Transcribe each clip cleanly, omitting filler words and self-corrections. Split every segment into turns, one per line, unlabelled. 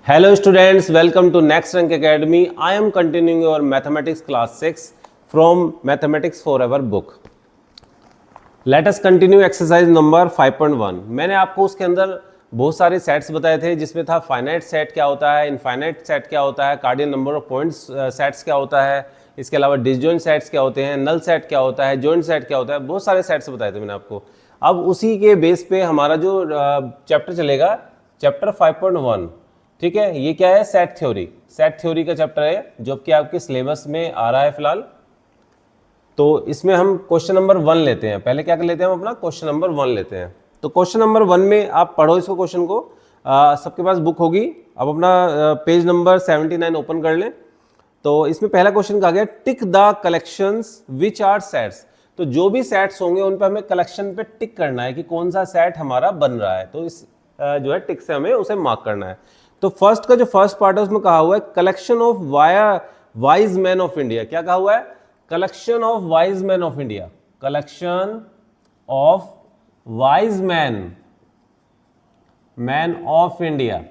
Hello students, welcome to Next Rank Academy. I am continuing your mathematics class 6 from Mathematics Forever book. Let us continue exercise number 5.1. मैंने आपको उसके अंदर बहुत सारे sets बताए थे, जिसमें था फाइनाइट सेट क्या होता है, इनफाइनाइट सेट क्या होता है, कार्डियल नंबर ऑफ पॉइंट्स सेट्स क्या होता है, इसके अलावा डिसजॉइंट सेट्स क्या होते हैं, नल सेट क्या होता है, जॉइंट सेट क्या होता है, बहुत सारे सेट्स बताए थे मैंने आपको। अब उसी के बेस पे हमारा जो चैप्टर चलेगा, चैप्टर 5.1, ठीक है। ये क्या है? Set theory. सेट थ्योरी का चैप्टर है जो कि आपके सिलेबस में आ रहा है फिलहाल। तो इसमें हम क्वेश्चन नंबर 1 लेते हैं। पहले क्या कर लेते हैं हम अपना क्वेश्चन नंबर 1 लेते हैं। तो क्वेश्चन नंबर 1 में आप पढ़ो इसको, क्वेश्चन को सबके पास बुक होगी। अब अपना पेज नंबर 79 ओपन कर लें। तो इसमें पहला क्वेश्चन कहा गया, tick the collections which are sets. तो जो भी सेट्स होंगे उन पर हमें कलेक्शन पे टिक करना है कि कौन सा सेट हमारा बन रहा है। तो इस जो है टिक से हमें उसे मार्क करना है। तो फर्स्ट का जो फर्स्ट पार्ट है उसमें कहा हुआ है collection of wise man of India. क्या कहा हुआ है? Collection of wise man of India. Collection of wise man of India.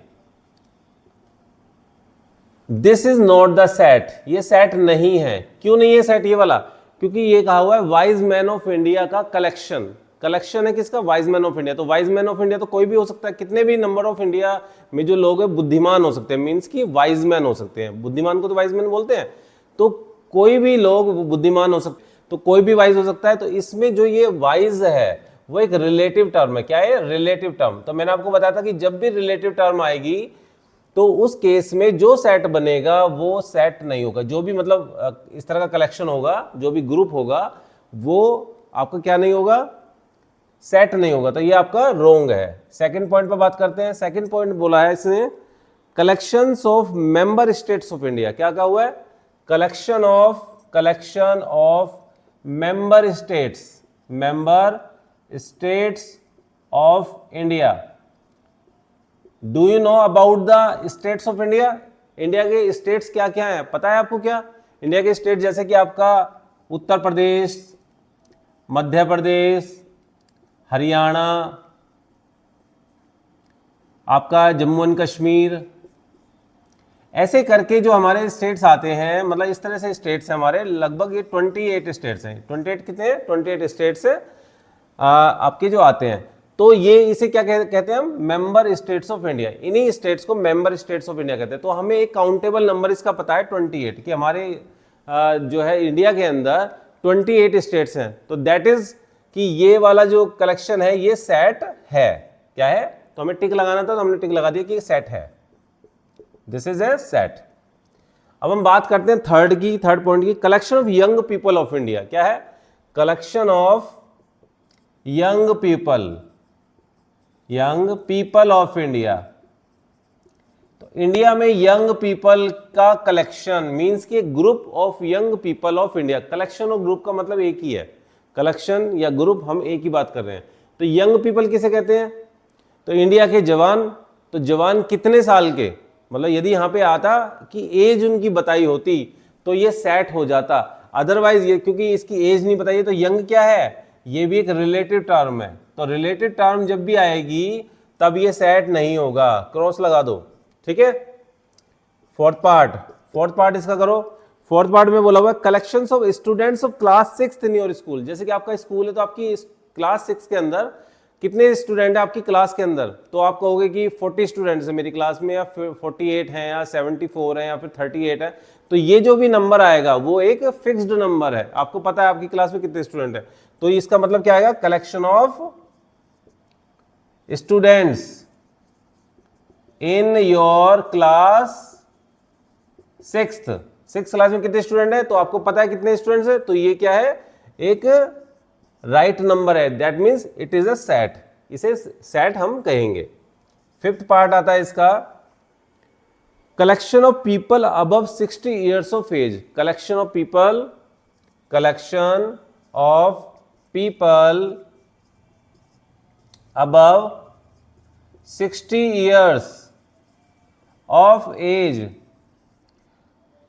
This is not the set. ये सेट नहीं है। क्यों नहीं है सेट ये वाला? क्योंकि ये कहा हुआ है वाइज मैन ऑफ इंडिया का कलेक्शन। कलेक्शन है किसका? Wise man of India. तो वाइज मैन ऑफ इंडिया तो कोई भी हो सकता है। कितने भी नंबर ऑफ इंडिया में जो लोग हैं बुद्धिमान हो सकते हैं, मीन्स कि वाइज मैन हो सकते हैं। बुद्धिमान को तो वाइज मैन बोलते हैं। तो कोई भी लोग बुद्धिमान हो सकते, तो कोई भी वाइज हो सकता है। तो इसमें जो ये वाइज है वो एक रिलेटिव टर्म है। क्या है? Relative term. तो मैंने आपको बताया था कि जब भी रिलेटिव टर्म आएगी तो उस केस में जो सेट बनेगा वो सेट नहीं होगा। जो भी मतलब इस तरह का कलेक्शन होगा, जो भी ग्रुप होगा, वो आपका क्या नहीं होगा? सेट नहीं होगा। तो ये आपका रोंग है। सेकंड पॉइंट पर बात करते हैं। सेकंड पॉइंट बोला है इसने collections of member states of India. क्या कहा हुआ है? Collection of member states of India. Do you know about the states of India? India के स्टेट्स क्या क्या हैं? पता है आपको क्या? इंडिया के स्टेट जैसे कि आपका उत्तर प्रदेश, मध्य प्रदेश, हरियाणा, आपका जम्मू एंड कश्मीर, ऐसे करके जो हमारे स्टेट्स आते हैं, मतलब इस तरह से स्टेट्स हैं हमारे। लगभग ये 28 स्टेट्स हैं। 28 कितने हैं? 28 स्टेट्स आपके जो आते हैं। तो ये इसे क्या कहते हैं हम? Member states of India. इन्हीं स्टेट्स को मेंबर स्टेट्स ऑफ इंडिया कहते हैं। तो हमें एक काउंटेबल नंबर इसका पता है 28, कि हमारे जो है इंडिया के अंदर 28 स्टेट्स हैं। तो दैट इज कि ये वाला जो कलेक्शन है ये सेट है। क्या है? तो हमें टिक लगाना था, तो हमने टिक लगा दिया कि सेट है। This is a set. अब हम बात करते हैं थर्ड पॉइंट की, collection of young people of India. क्या है? Collection of young people of India. तो इंडिया में यंग पीपल का कलेक्शन मींस कि group of young people of India. Collection of group का मतलब एक ही है। कलेक्शन या ग्रुप हम एक ही बात कर रहे हैं। तो यंग पीपल किसे कहते हैं? तो इंडिया के जवान। तो जवान कितने साल के? मतलब यदि यहां पे आता कि एज उनकी बताई होती तो ये सेट हो जाता। अदरवाइज ये क्योंकि इसकी एज नहीं बताई, तो यंग क्या है? ये भी एक रिलेटिव टर्म है। तो रिलेटिव टर्म जब भी आएगी तब ये सेट नहीं होगा। क्रॉस लगा दो, ठीक है। फोर्थ पार्ट इसका करो। फोर्थ पार्ट में बोला हुआ है collections of students of class 6 in your school. जैसे कि आपका स्कूल है तो आपकी क्लास 6 के अंदर कितने स्टूडेंट है आपकी क्लास के अंदर? तो आप कहोगे कि 40 स्टूडेंट्स है मेरी क्लास में, या 48 हैं, या 74 हैं, या फिर 38 है। तो ये जो भी नंबर आएगा वो एक फिक्स्ड नंबर है। आपको पता है आपकी क्लास में कितने स्टूडेंट है। तो इसका मतलब क्या आएगा? Collection of students in your class 6th class में कितने स्टूडेंट है? तो आपको पता है कितने स्टूडेंट्स है। तो ये क्या है? एक राइट नंबर है। That means it is a set. इसे सेट हम कहेंगे। फिफ्थ पार्ट आता है इसका collection of people above 60 years of age. Collection of people above 60 years of age.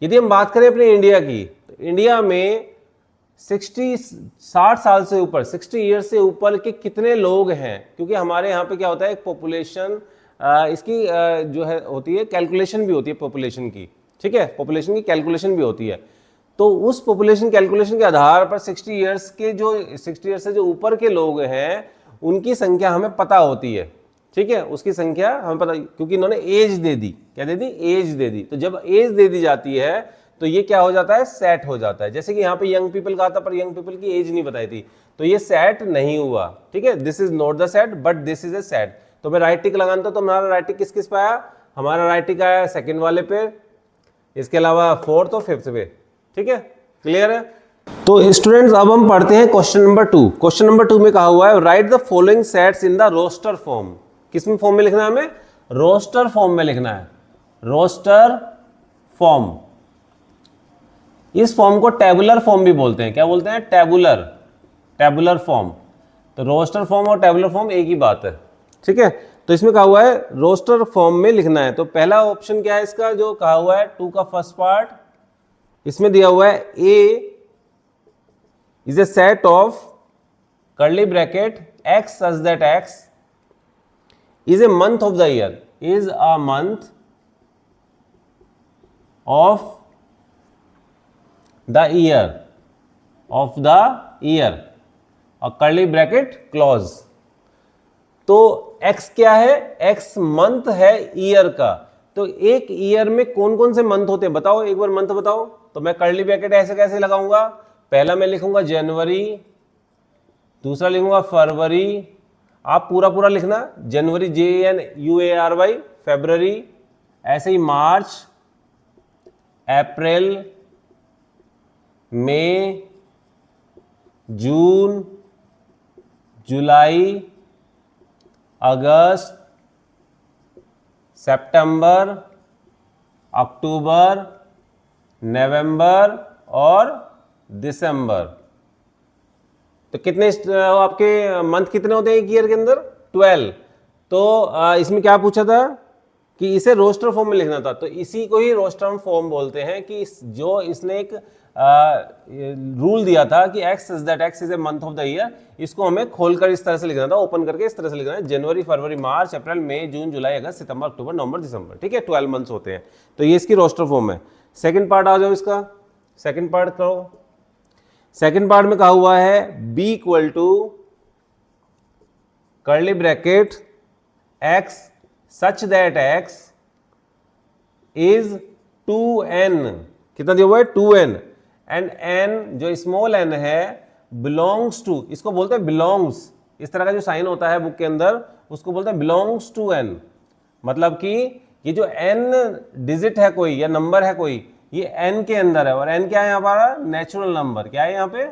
यदि हम बात करें अपने इंडिया की, तो इंडिया में 60 साल से ऊपर, 60 ईयर से ऊपर के कितने लोग हैं? क्योंकि हमारे यहाँ पे क्या होता है, एक पॉपुलेशन इसकी जो है होती है कैलकुलेशन भी होती है पॉपुलेशन की, ठीक है, पॉपुलेशन की कैलकुलेशन भी होती है। तो उस पॉपुलेशन कैलकुलेशन के आधार पर 60 ईयर्स के जो 60 ईयर्स से जो ऊपर के लोग हैं उनकी संख्या हमें पता होती है, ठीक है, उसकी संख्या हमें पता, क्योंकि इन्होंने एज दे दी, क्या दे दी, एज दे दी। तो जब एज दे दी जाती है तो ये क्या हो जाता है, सेट हो जाता है। जैसे कि यहाँ पे यंग पीपल कहा था पर यंग पीपल की एज नहीं बताई थी, तो ये सेट नहीं हुआ, ठीक है, this is not the set but this is a set. तो मैं राइट टिक लगाता हूं, तो हमारा राइट टिक किस किस पे आया, हमारा राइट टिक आया सेकंड वाले पे, इसके अलावा फोर्थ और फिफ्थ पे, ठीक है, क्लियर है। तो स्टूडेंट्स अब हम पढ़ते हैं क्वेश्चन नंबर 2। क्वेश्चन नंबर 2 में कहा हुआ है write the following sets in the roster form. किस में फॉर्म में लिखना है हमें, रोस्टर फॉर्म में लिखना है, रोस्टर फॉर्म। इस फॉर्म को टेबुलर फॉर्म भी बोलते हैं, क्या बोलते हैं, टेबुलर, टेबुलर फॉर्म। तो रोस्टर फॉर्म और टेबुलर फॉर्म एक ही बात है, ठीक है। तो इसमें कहा हुआ है रोस्टर फॉर्म में लिखना है। तो पहला ऑप्शन क्या है इसका, जो कहा हुआ है 2 का फर्स्ट पार्ट, इसमें दिया हुआ है A is a set of curly bracket x such that x is a month of the year, is a month of the year, of the year, और कर्ली ब्रैकेट क्लॉज। तो x क्या है, x month है year का। तो एक year में कौन कौन से मंथ होते हैं बताओ, एक बार मंथ बताओ। तो मैं कर्ली ब्रैकेट ऐसे कैसे लगाऊंगा, पहला मैं लिखूंगा जनवरी, दूसरा लिखूंगा फरवरी, आप पूरा पूरा लिखना, जनवरी JNUARY, फेब्रवरी, ऐसे ही मार्च, अप्रैल, मई, जून, जुलाई, अगस्त, सितंबर, अक्टूबर, नवंबर और दिसंबर। तो कितने आपके मंथ कितने होते हैं एक ईयर के अंदर, 12। तो इसमें क्या पूछा था कि इसे रोस्टर फॉर्म में लिखना था, तो इसी को ही रोस्टर फॉर्म बोलते हैं कि जो इसने एक रूल दिया था कि x is that x is a month of the year, इसको हमें खोलकर इस तरह से लिखना था, ओपन करके इस तरह से लिखना है, जनवरी, फरवरी, मार्च, अप्रैल, मई, जून, जुलाई, अगस्त, सितंबर, अक्टूबर, नवंबर, दिसंबर, ठीक है, 12 मंथ्स होते हैं। तो ये इसकी रोस्टर फॉर्म है। सेकंड पार्ट आ जाओ इसका, सेकंड पार्ट करो। सेकंड पार्ट में कहा हुआ है B equal to curly bracket x such that x is 2n, कितना दिया हुआ है, 2n, एंड n जो स्मॉल n है बिलोंग्स टू, इसको बोलते हैं बिलोंग्स, इस तरह का जो साइन होता है बुक के अंदर उसको बोलते हैं बिलोंग्स टू n। मतलब कि ये जो n डिजिट है कोई या नंबर है कोई, ये n के अंदर है, और n क्या है यहाँ पर, नेचुरल नंबर, क्या है यहाँ पे,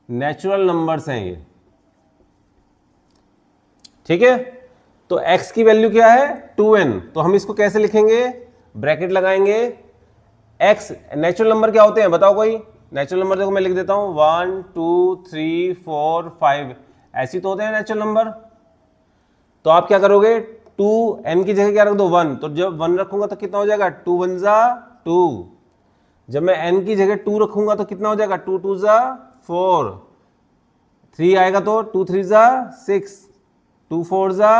नेचुरल नंबर्स हैं ये, ठीक है। तो x की वैल्यू क्या है, 2n, तो हम इसको कैसे लिखेंगे, ब्रैकेट लगाएंगे, x नेचुरल नंबर क्या होते हैं बताओ कोई, नेचुरल नंबर देखो मैं लिख देता हूं 1 2 3 4 5, ऐसी तो होते हैं नेचुरल नंबर। तो आप क्या करोगे, 2n की जगह क्या रख दो, 1, तो जब 1 रखूंगा तो कितना हो जाएगा, 2 1 जा 2, जब मैं n की जगह 2 रखूंगा तो कितना हो जाएगा, 2 2 जा 4, 3 आएगा तो 2 3 जा 6, 2 4 जा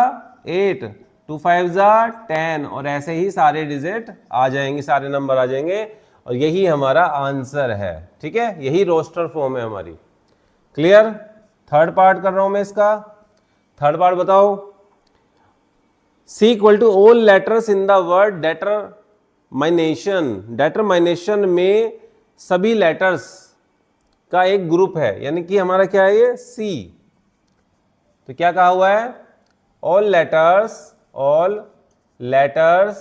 8, 2 5 जा 10, और ऐसे ही सारे डिजिट आ जाएंगे, सारे नंबर आ जाएंगे, और यही हमारा आंसर है, ठीक है, यही रोस्टर फॉर्म है हमारी। क्लियर। थर्ड पार्ट कर रहा हूं मैं इसका, थर्ड पार्ट बताओ, C equal to all letters in the word determination, determination में सभी लेटर्स का एक ग्रुप है, यानी कि हमारा क्या है ये सी। तो क्या कहा हुआ है, all letters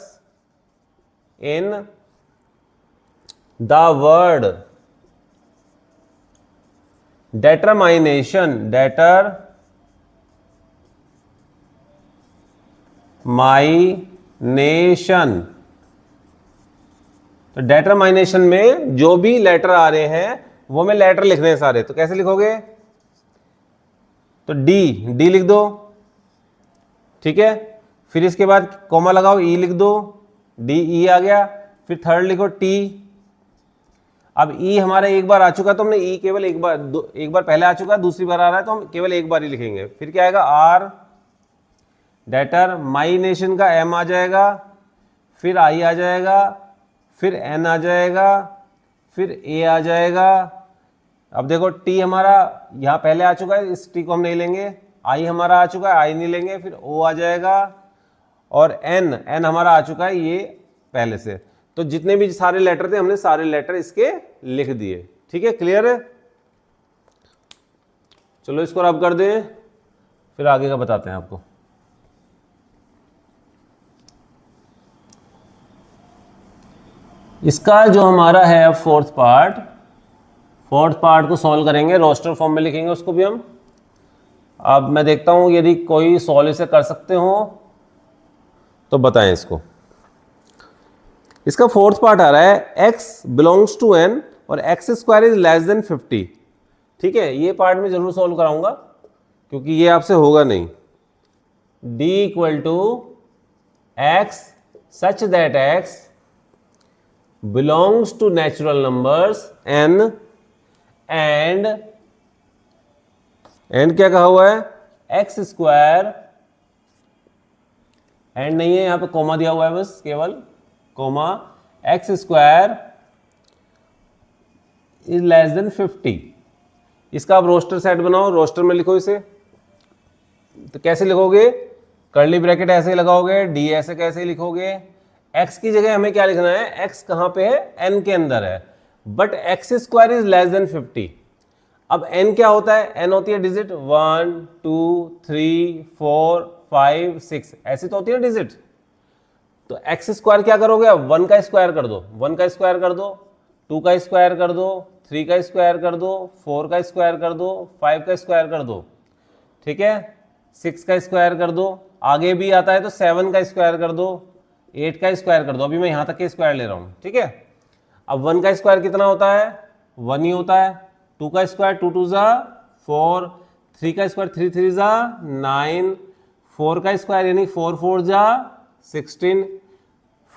in the word determination, तो डेटरमाइनेशन में जो भी लेटर आ रहे हैं वो में लेटर लिखने हैं सारे, तो कैसे लिखोगे, तो डी लिख दो, ठीक है, फिर इसके बाद कॉमा लगाओ, ई लिख दो, DE आ गया, फिर थर्ड लिखो T। अब ई हमारा एक बार आ चुका तो हमने ई केवल एक बार पहले आ चुका, दूसरी बार आ रहा है तो हम केवल एक बार ही लिखेंगे। फिर क्या आएगा, R, डेटर माई नेशन का एम आ जाएगा, फिर आई आ जाएगा, फिर एन आ जाएगा, फिर ए आ जाएगा। अब देखो टी हमारा यहाँ पहले आ चुका है, इस टी को हम नहीं लेंगे। आई हमारा आ चुका है, आई नहीं लेंगे। फिर ओ आ जाएगा और एन, एन हमारा आ चुका है ये पहले से। तो जितने भी सारे लेटर थे हमने सारे लेटर इसके लिख दिए। ठीक है, क्लियर है? चलो इसको रब कर दें, फिर आगे का बताते हैं आपको। इसका जो हमारा है अब फोर्थ पार्ट को सॉल्व करेंगे, रोस्टर फॉर्म में लिखेंगे उसको भी हम। अब मैं देखता हूं यदि कोई सॉल्व इसे कर सकते हो तो बताएं इसको। इसका फोर्थ पार्ट आ रहा है x बिलोंग्स टू n और x square is less than 50। ठीक है, ये पार्ट में जरूर सॉल्व कराऊंगा क्योंकि ये आपसे होगा नहीं। d equal to x such that x belongs to natural numbers n and क्या कहा हुआ है x स्क्वायर, एंड नहीं है, यहां पे कोमा दिया हुआ है बस केवल comma, x square is less than 50। इसका आप रोस्टर सेट बनाओ, रोस्टर में लिखो इसे। तो कैसे लिखोगे? कर्ली ब्रैकेट ऐसे लगाओगे, डी ऐसे कैसे लिखोगे? x की जगह हमें क्या लिखना है? x कहां पे है? n के अंदर है, but x square is less than 50। अब n क्या होता है? n होती है डिजिट 1 2 3 4 5 6, ऐसी तो होती है डिजिट। तो x स्क्वायर क्या करोगे? अब 1 का स्क्वायर कर दो, 1 का स्क्वायर कर दो, 2 का स्क्वायर कर दो, 3 का स्क्वायर कर दो, 4 का स्क्वायर कर दो, 5 का स्क्वायर कर दो। ठीक है, 6 का स्क्वायर कर दो, आगे भी आता है तो 7 का स्क्वायर कर दो, 8 का स्क्वायर कर दो। अभी मैं यहां तक के स्क्वायर ले रहा हूं। ठीक है, अब 1 का स्क्वायर कितना होता है? 1 ही होता है। 2 का स्क्वायर 2 2 जा 4, 3 का स्क्वायर 3 3 जा 9, 4 का स्क्वायर यानी 4 4 जा 16।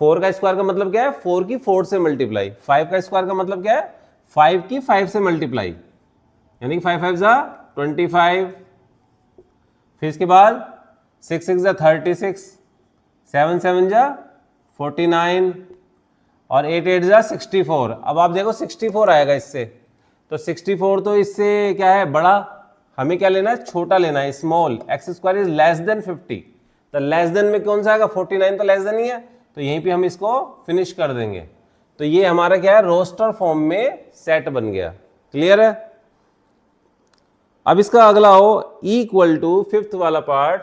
4 का स्क्वायर का मतलब क्या है? 4 की 4 से मल्टीप्लाई। 5 का स्क्वायर का मतलब क्या है? 5 की 5 से मल्टीप्लाई, यानी 5 5 जा 25। फिर इसके बाद 6 6 जा 36, 7 7 जा 49 और 8 8 जा 64। अब आप देखो 64 आएगा इससे, तो 64 तो इससे क्या है? बड़ा। हमें क्या लेना है? छोटा लेना है, small. X square is less than 50, तो लेस देन में कौन सा आएगा? 49 तो लेस देन ही है, तो यहीं पे हम इसको फिनिश कर देंगे। तो ये हमारा क्या है? रोस्टर फॉर्म में सेट बन गया। क्लियर है? अब इसका अगला हो E इक्वल टू फिफ्थ वाला part,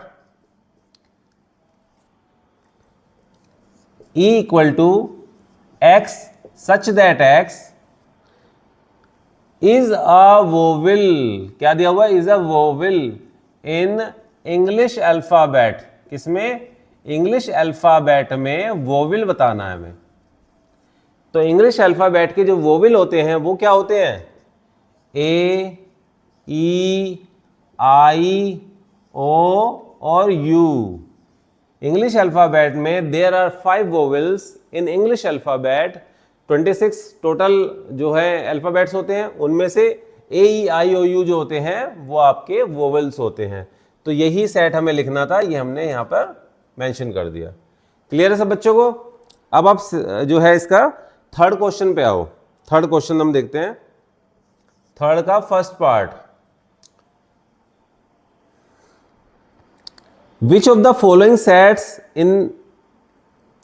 E equal to x such that x is a vowel. क्या दिया हुआ है? Is a vowel in English alphabet. किसमें? इंग्लिश अल्फाबेट में वोवेल बताना है हमें। तो इंग्लिश अल्फाबेट के जो वोवेल होते हैं वो क्या होते हैं? ए, ई, आई, ओ और यू। इंग्लिश अल्फाबेट में there are 5 vowels in English alphabet. 26 total जो है अल्फाबेट्स होते हैं, उनमें से ए, ई, आई, ओ, यू जो होते हैं वो आपके वोवेल्स होते हैं। तो यही सेट हमें लिखना था, ये हमने यहाँ पर मेंशन कर दिया। क्लियर है सब बच्चों को? अब आप जो है इसका थर्ड क्वेश्चन पे आओ। थर्ड क्वेश्चन हम देखते हैं, थर्ड का first part. Which of the following sets in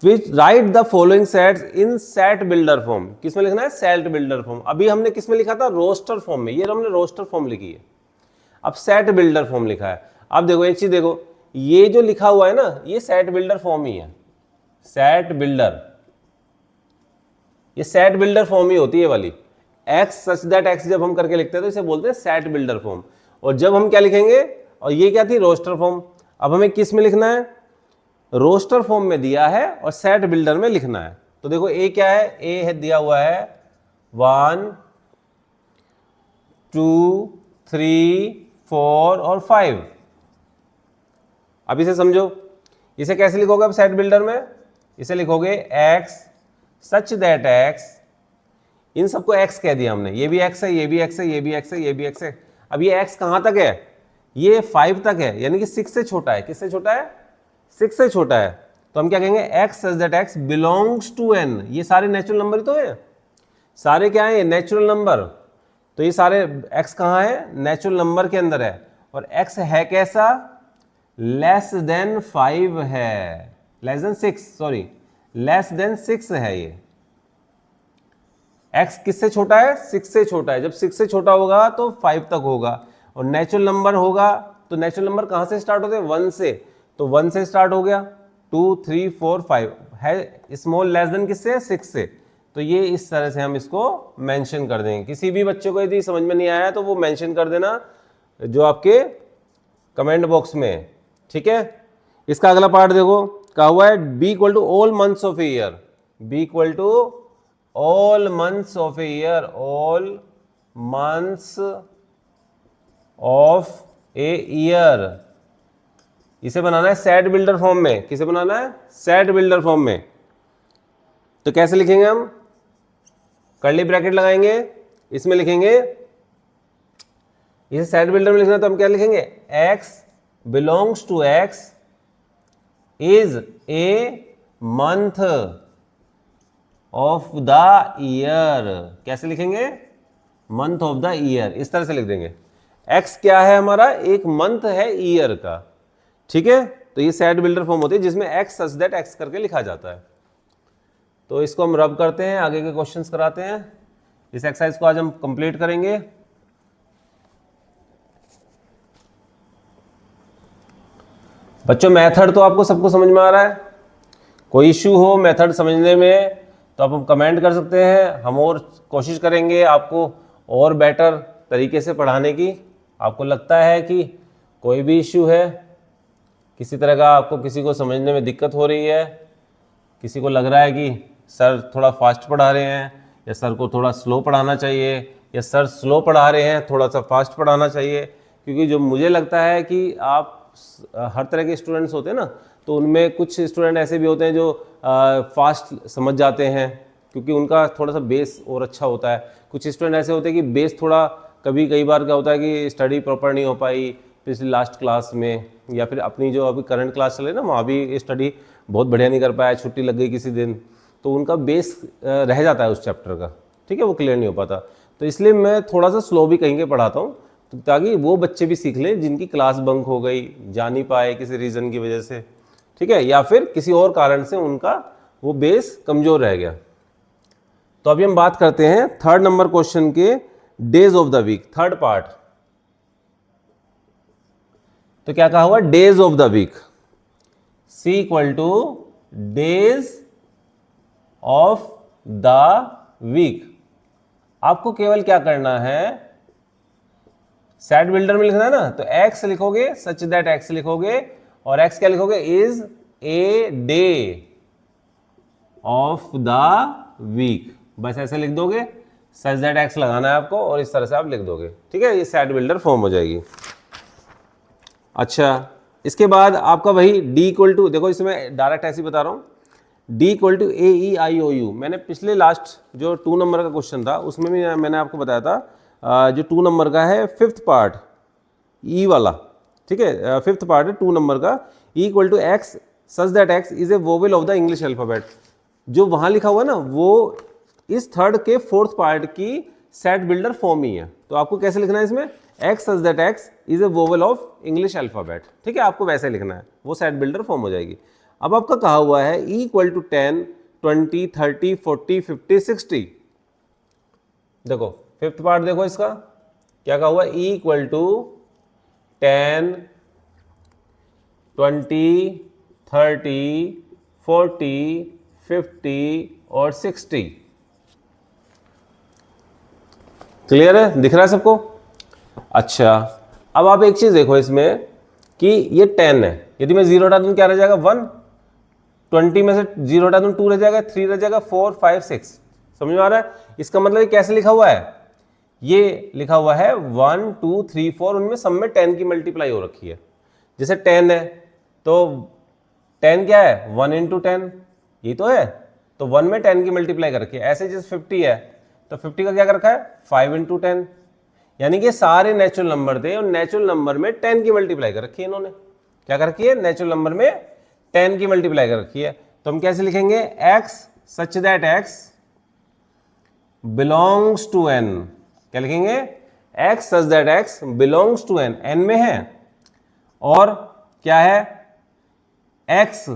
which right the following sets in set builder form. किसमें लिखना है? Set builder form. अभी हमने किसमें लिखा था? रोस्टर फॉर्म में। ये हमने रोस्टर फॉर्म लिखी है, अब सेट बिल्डर फॉर्म लिखा है। अब देखो एक चीज देखो, ये जो लिखा हुआ है ना, ये सेट बिल्डर फॉर्म ही है। सेट बिल्डर, ये सेट बिल्डर फॉर्म ही होती है वाली। एक्स सच दैट एक्स जब हम करके लिखते हैं तो इसे बोलते हैं सेट बिल्डर फॉर्म। और जब हम क्या लिखेंगे, और ये क्या थी? Roster form. अब हमें किस में लिखना है? रोस्टर फॉर्म में दिया है और सेट बिल्डर में लिखना है। तो देखो ए क्या है? ए है दिया हुआ है 1 2 3 4 और 5। अब इसे समझो, इसे कैसे लिखोगे अब सेट बिल्डर में? इसे लिखोगे x सच दैट x, इन सबको x कह दिया हमने, ये भी x है, ये भी x है, ये भी x है, ये भी x है। अब ये x कहां तक है? ये 5 तक है, यानी कि 6 से छोटा है। किससे छोटा है? 6 से छोटा है तो हम क्या कहेंगे, x such that x belongs to n। ये सारे नेचुरल नंबर ही तो है, सारे क्या है, नेचुरल नंबर। तो ये सारे x कहाँ है, नेचुरल नंबर के अंदर है। और x है कैसा, लेस देन 5 है, less than 6, sorry less than 6 है। ये x किससे छोटा है, 6 से छोटा है। जब 6 से छोटा होगा तो 5 तक होगा। और नेचुरल नंबर होगा तो नेचुरल नंबर कहाँ से स्टार्ट होते हैं, 1 से। तो 1 से स्टार्ट हो गया, 2 3 4 5 है, स्मॉल लेस देन किससे, 6 से। तो ये इस तरह से हम इसको मेंशन कर देंगे। किसी भी बच्चे को यदि समझ में नहीं आया तो वो मेंशन कर देना जो आपके कमेंट बॉक्स में है, ठीक है। इसका अगला पार्ट देखो, कहा हुआ है B equal to all months of a year. B equal to all months of a year, all months of a year. इसे बनाना है सेट बिल्डर फॉर्म में। किसे बनाना है, सेट बिल्डर फॉर्म में। तो कैसे लिखेंगे हम, कर्ली ब्रैकेट लगाएंगे, इसमें लिखेंगे, इसे सेट बिल्डर में लिखना तो हम क्या लिखेंगे, x belongs to x is a month of the year. कैसे लिखेंगे, मंथ ऑफ द ईयर, इस तरह से लिख देंगे। x क्या है हमारा, एक मंथ है ईयर का, ठीक है। तो ये सेट बिल्डर फॉर्म होती है जिसमें x सच दैट x करके लिखा जाता है। तो इसको हम रब करते हैं, आगे के क्वेश्चंस कराते हैं। इस एक्सरसाइज को आज हम कंप्लीट करेंगे। बच्चों मेथड तो आपको सबको समझ में आ रहा है, कोई इश्यू हो मेथड समझने में तो आप कमेंट कर सकते हैं। हम और कोशिश करेंगे आपको और बेटर तरीके से पढ़ाने की। आपको लगता है कि कोई भी इश्यू है, किसी तरह का आपको किसी को समझने में दिक्कत हो रही है, किसी को लग रहा है कि सर थोड़ा फास्ट पढ़ा रहे हैं, या सर को थोड़ा स्लो पढ़ाना चाहिए, या सर स्लो पढ़ा रहे हैं थोड़ा सा फास्ट पढ़ाना चाहिए, क्योंकि जो मुझे लगता है कि आप हर तरह के स्टूडेंट्स होते हैं ना, तो उनमें कुछ स्टूडेंट ऐसे भी होते हैं जो फास्ट समझ जाते हैं क्योंकि उनका थोड़ा सा बेस और अच्छा होता है। कुछ स्टूडेंट ऐसे होते हैं कि बेस थोड़ा कई बार क्या होता है कि स्टडी प्रॉपर नहीं हो पाई पिछली लास्ट क्लास में, या फिर अपनी जो अभी करंट क्लास चले ना वहाँ भी स्टडी बहुत बढ़िया नहीं कर पाया, छुट्टी लग गई किसी दिन, तो उनका बेस रह जाता है उस चैप्टर का, ठीक है, वो क्लियर नहीं हो पाता। तो इसलिए मैं थोड़ा सा स्लो भी कहीं के पढ़ाता हूँ, तो ताकि वो बच्चे भी सीख लें जिनकी क्लास बंक हो गई, जा नहीं पाए किसी रीज़न की वजह से, ठीक है, या फिर किसी और कारण से उनका वो बेस कमज़ोर रह गया। तो अभी हम बात करते हैं थर्ड नंबर क्वेश्चन के days of the week, third part. तो क्या कहा हुआ, days of the week, C equal to days of the week. आपको केवल क्या करना है, सेट बिल्डर में लिखना है ना, तो x लिखोगे सच दैट x लिखोगे, और x क्या लिखोगे, is a day of the week. बस ऐसे लिख दोगे, सच दैट x लगाना है आपको और इस तरह से आप लिख दोगे, ठीक है, ये सेट बिल्डर फॉर्म हो जाएगी। अच्छा, इसके बाद आपका वही d इक्वल टू, देखो इसमें डायरेक्ट ऐसे ही बता रहा हूँ, d equal to A E I O U. मैंने पिछले लास्ट जो 2 नंबर का क्वेश्चन था उसमें भी मैंने आपको बताया था, जो 2 नंबर का है फिफ्थ पार्ट ई वाला, ठीक है, फिफ्थ पार्ट है 2 नंबर का, E equal to X such that x is a vowel of the English alphabet. जो वहाँ लिखा हुआ है ना वो इस थर्ड के फोर्थ पार्ट की सेट बिल्डर फॉर्म ही है। तो आपको कैसे लिखना है इसमें, x such that x is a vowel of English alphabet, ठीक है, आपको वैसे लिखना है, वो सेट बिल्डर फॉर्म हो जाएगी। अब आपका कहा हुआ है ई इक्वल टू 10 20 30 40 50 60। देखो फिफ्थ पार्ट देखो इसका क्या कहा हुआ है, ई इक्वल टू 10 20 30 40 50 और 60। क्लियर है, दिख रहा है सबको। अच्छा, अब आप एक चीज देखो इसमें कि ये 10 है, यदि मैं 0 हटा दूं क्या रह जाएगा, 1, 20 में से 0 हटा दूं 2 रह जाएगा, 3 रह जाएगा, 4 5 6। समझ में आ रहा है, इसका मतलब ये कैसे लिखा हुआ है, ये लिखा हुआ है 1 2 3 4, उनमें सब में 10 की मल्टीप्लाई हो रखी है। जैसे 10 है तो 10 क्या है, 1 इंटू 10, ये तो है, तो 1 में 10 की मल्टीप्लाई कर रखी है। ऐसे जैसे 50 है तो 50 का क्या कर रखा है, 5 इंटू 10, यानी कि सारे नेचुरल नंबर थे और नेचुरल नंबर में 10 की मल्टीप्लाई कर रखी है इन्होंने। क्या कर रखी है, नेचुरल नंबर में 10 की मल्टीप्लाई कर रखी है, तो हम कैसे लिखेंगे, x such that x belongs to n। क्या लिखेंगे, x such that x belongs to n, n में है, और क्या है, x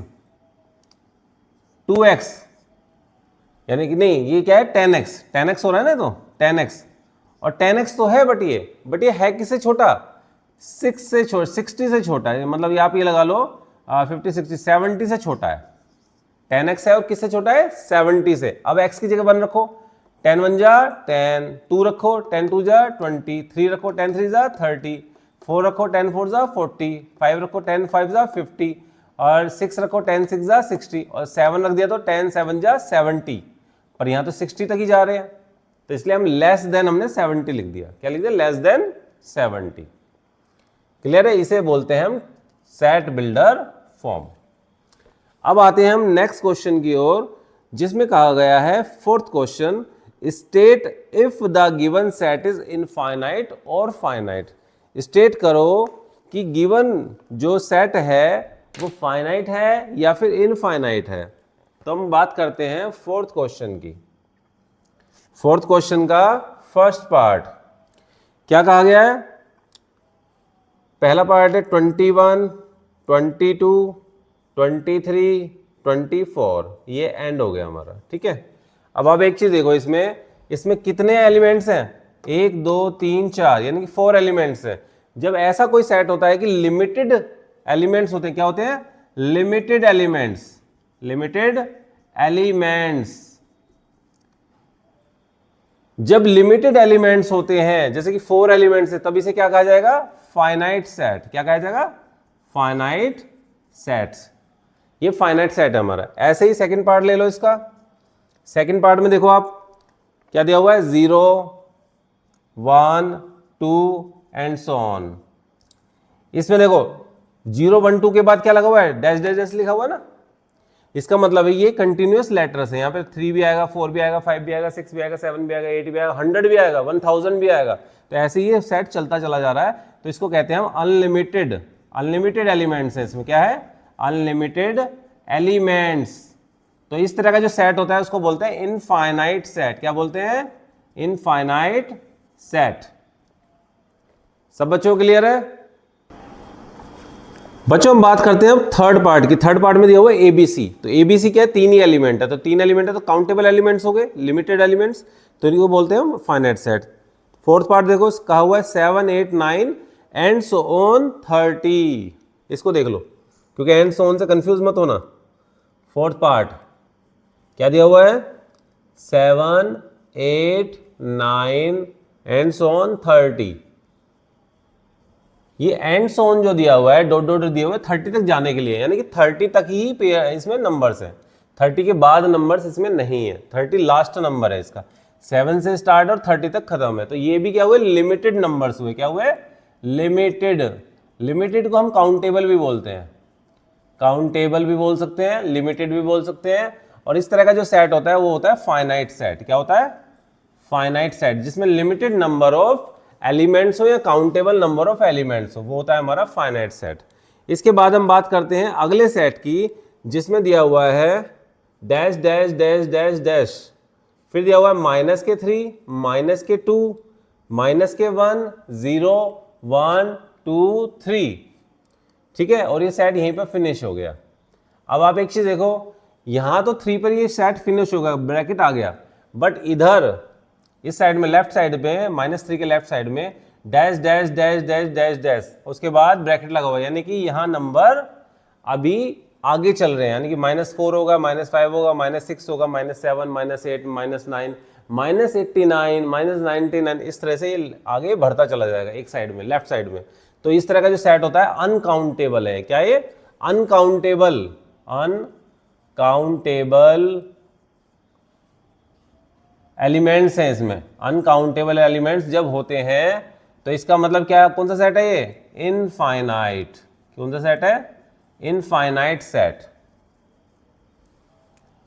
2x, यानी कि नहीं, ये क्या है 10x, 10x हो रहा है ना, तो 10x, और 10x तो है, बट ये है किससे छोटा, 6 से छोटा, 60 से छोटा है, मतलब आप ये लगा लो 50 60 70 से छोटा है। 10x है और किससे छोटा है, 70 से। अब x की जगह 1 रखो, 10 1 जा 10, 2 रखो 10 2 जा 20, 3 रखो 10 3 जा 30, 4 रखो 10 4 जा 40, 5 रखो 10 5 जा 50, और 6 रखो 10 6 जा 60, और 7 रख दिया तो 10 7 जा 70, पर यहाँ तो 60 तक ही जा रहे हैं, तो इसलिए हम लेस देन हमने 70 लिख दिया। क्या लिख दिया, लेस देन 70। क्लियर है, इसे बोलते हैं हम सेट बिल्डर फॉर्म। अब आते हैं हम नेक्स्ट क्वेश्चन की ओर, जिसमें कहा गया है fourth question, state if the given set is infinite और फाइनाइट। स्टेट करो कि गिवन जो सेट है वो फाइनाइट है या फिर इनफाइनाइट है। तो हम बात करते हैं फोर्थ क्वेश्चन की। फोर्थ क्वेश्चन का फर्स्ट पार्ट क्या कहा गया है, पहला पार्ट है 21 22 23 24, ये एंड हो गया हमारा, ठीक है। अब आप एक चीज देखो, इसमें कितने एलिमेंट्स हैं, 1 2 3 4, यानी कि 4 एलिमेंट्स हैं। जब ऐसा कोई सेट होता है कि लिमिटेड एलिमेंट्स होते हैं, क्या होते हैं, लिमिटेड एलिमेंट्स, लिमिटेड एलिमेंट्स। जब लिमिटेड एलिमेंट्स होते हैं, जैसे कि 4 एलिमेंट्स है, तब इसे क्या कहा जाएगा, फाइनाइट सेट। क्या कहा जाएगा, फाइनाइट सेट्स। ये फाइनाइट सेट है हमारा। ऐसे ही सेकंड पार्ट ले लो इसका। सेकंड पार्ट में देखो आप क्या दिया हुआ है, 0 1 2 एंड सो ऑन। इसमें देखो 0 1 2 के बाद क्या लगा हुआ है, डैश डैश डैश लिखा हुआ है ना, इसका मतलब है ये कंटिन्यूअस लेटर्स है। यहाँ पे 3 भी आएगा, 4 भी आएगा, 5 भी आएगा, 6 भी आएगा, 7 भी आएगा, 8 भी आएगा, 100 भी आएगा, 1000 भी आएगा। तो ऐसे ही सेट चलता चला जा रहा है, तो इसको कहते हैं हम अनलिमिटेड। अनलिमिटेड एलिमेंट्स है इसमें, क्या है, अनलिमिटेड एलिमेंट्स। तो इस तरह का जो सेट होता है उसको बोलते हैं इनफाइनाइट सेट। क्या बोलते हैं, इनफाइनाइट सेट। सब बच्चों क्लियर है। बच्चों हम बात करते हैं अब थर्ड पार्ट की। थर्ड पार्ट में दिया हुआ है एबीसी। तो एबीसी क्या है, 3 ही एलिमेंट है, तो 3 एलिमेंट है तो काउंटेबल एलिमेंट्स हो गए, लिमिटेड एलिमेंट्स, तो इनको बोलते हैं हम फाइनाइट सेट। फोर्थ पार्ट देखो, कहा हुआ है 7 8 9 एंड सो ऑन 30। इसको देख लो, क्योंकि एंड सो ऑन से कंफ्यूज मत होना। फोर्थ पार्ट क्या दिया हुआ है, 7 8 9 एंड सो ऑन 30। ये एंड सो ऑन जो दिया हुआ है, डॉट डॉट दिया हुआ है 30 तक जाने के लिए, यानी कि 30 तक ही इसमें नंबर्स हैं, 30 के बाद नंबर्स इसमें नहीं है। 30 लास्ट नंबर है इसका, 7 से स्टार्ट और 30 तक खत्म है। तो ये भी क्या हुए, लिमिटेड नंबर्स हुए। क्या हुए, लिमिटेड। लिमिटेड को हम काउंटेबल भी बोलते हैं, काउंटेबल भी बोल सकते हैं, लिमिटेड भी बोल सकते हैं। और इस तरह का जो सेट होता है वो होता है फाइनाइट सेट। क्या होता है, फाइनाइट सेट, जिसमें लिमिटेड नंबर ऑफ एलिमेंट्स हो या काउंटेबल नंबर ऑफ एलिमेंट्स हो, वो होता है हमारा फाइनाइट सेट। इसके बाद हम बात करते हैं अगले सेट की, जिसमें दिया हुआ है dash dash dash dash dash, फिर दिया हुआ है -3 -2 -1 0 1 2 3, ठीक है। और ये सेट यहीं पर फिनिश हो गया। अब आप एक चीज देखो, यहां तो 3 पर ये सेट फिनिश होगा, ब्रैकेट आ गया, बट इधर इस साइड में, लेफ्ट साइड पे, -3 के लेफ्ट साइड में dash dash dash dash dash dash, उसके बाद ब्रैकेट लगा हुआ है, यानी कि यहाँ नंबर अभी आगे चल रहे हैं, यानी कि -4 होगा, -5 होगा, -6 होगा, -7 -8 -9 -89 -99, इस तरह से ये आगे बढ़ता चला जाएगा एक साइड में, लेफ्ट साइड में। तो इस तरह का जो सेट होता है अनकाउंटेबल है। क्या ये, अनकाउंटेबल। अनकाउंटेबल एलिमेंट्स हैं इसमें। अनकाउंटेबल एलिमेंट्स जब होते हैं तो इसका मतलब क्या, कौन सा सेट है ये, इनफाइनाइट। कौन सा सेट है, इनफाइनाइट सेट।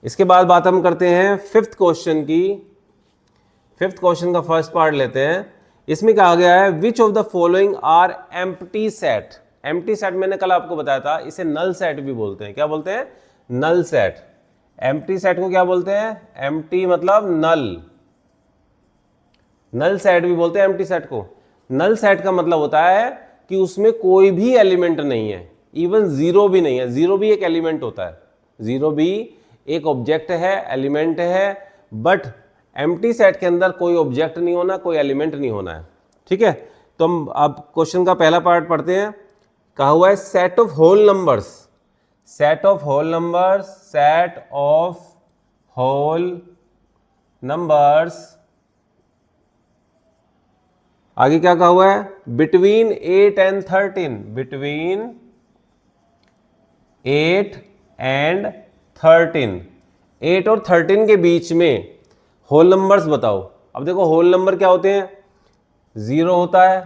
इसके बाद बात हम करते हैं फिफ्थ क्वेश्चन की। फिफ्थ क्वेश्चन का फर्स्ट पार्ट लेते हैं। इसमें कहा गया है which of the following are empty set. Empty set मैंने कल आपको बताया था, इसे नल सेट भी बोलते हैं। क्या बोलते हैं? Null set. एम्प्टी सेट को क्या बोलते हैं? एम्प्टी मतलब नल। नल सेट भी बोलते हैं एम्प्टी सेट को। नल सेट का मतलब होता है कि उसमें कोई भी एलिमेंट नहीं है, इवन जीरो भी नहीं है। जीरो भी एक एलिमेंट होता है, जीरो भी एक ऑब्जेक्ट है, एलिमेंट है, बट एम्प्टी सेट के अंदर कोई ऑब्जेक्ट नहीं होना, कोई एलिमेंट नहीं होना है। ठीक है, तो हम अब क्वेश्चन का पहला पार्ट पढ़ते हैं। कहा हुआ है set of whole numbers, set of whole numbers, set of whole numbers. आगे क्या कहा हुआ है? बिटवीन 8 एंड 13, बिटवीन 8 एंड 13, 8 और 13 के बीच में होल नंबर्स बताओ। अब देखो होल नंबर क्या होते हैं? 0 होता है,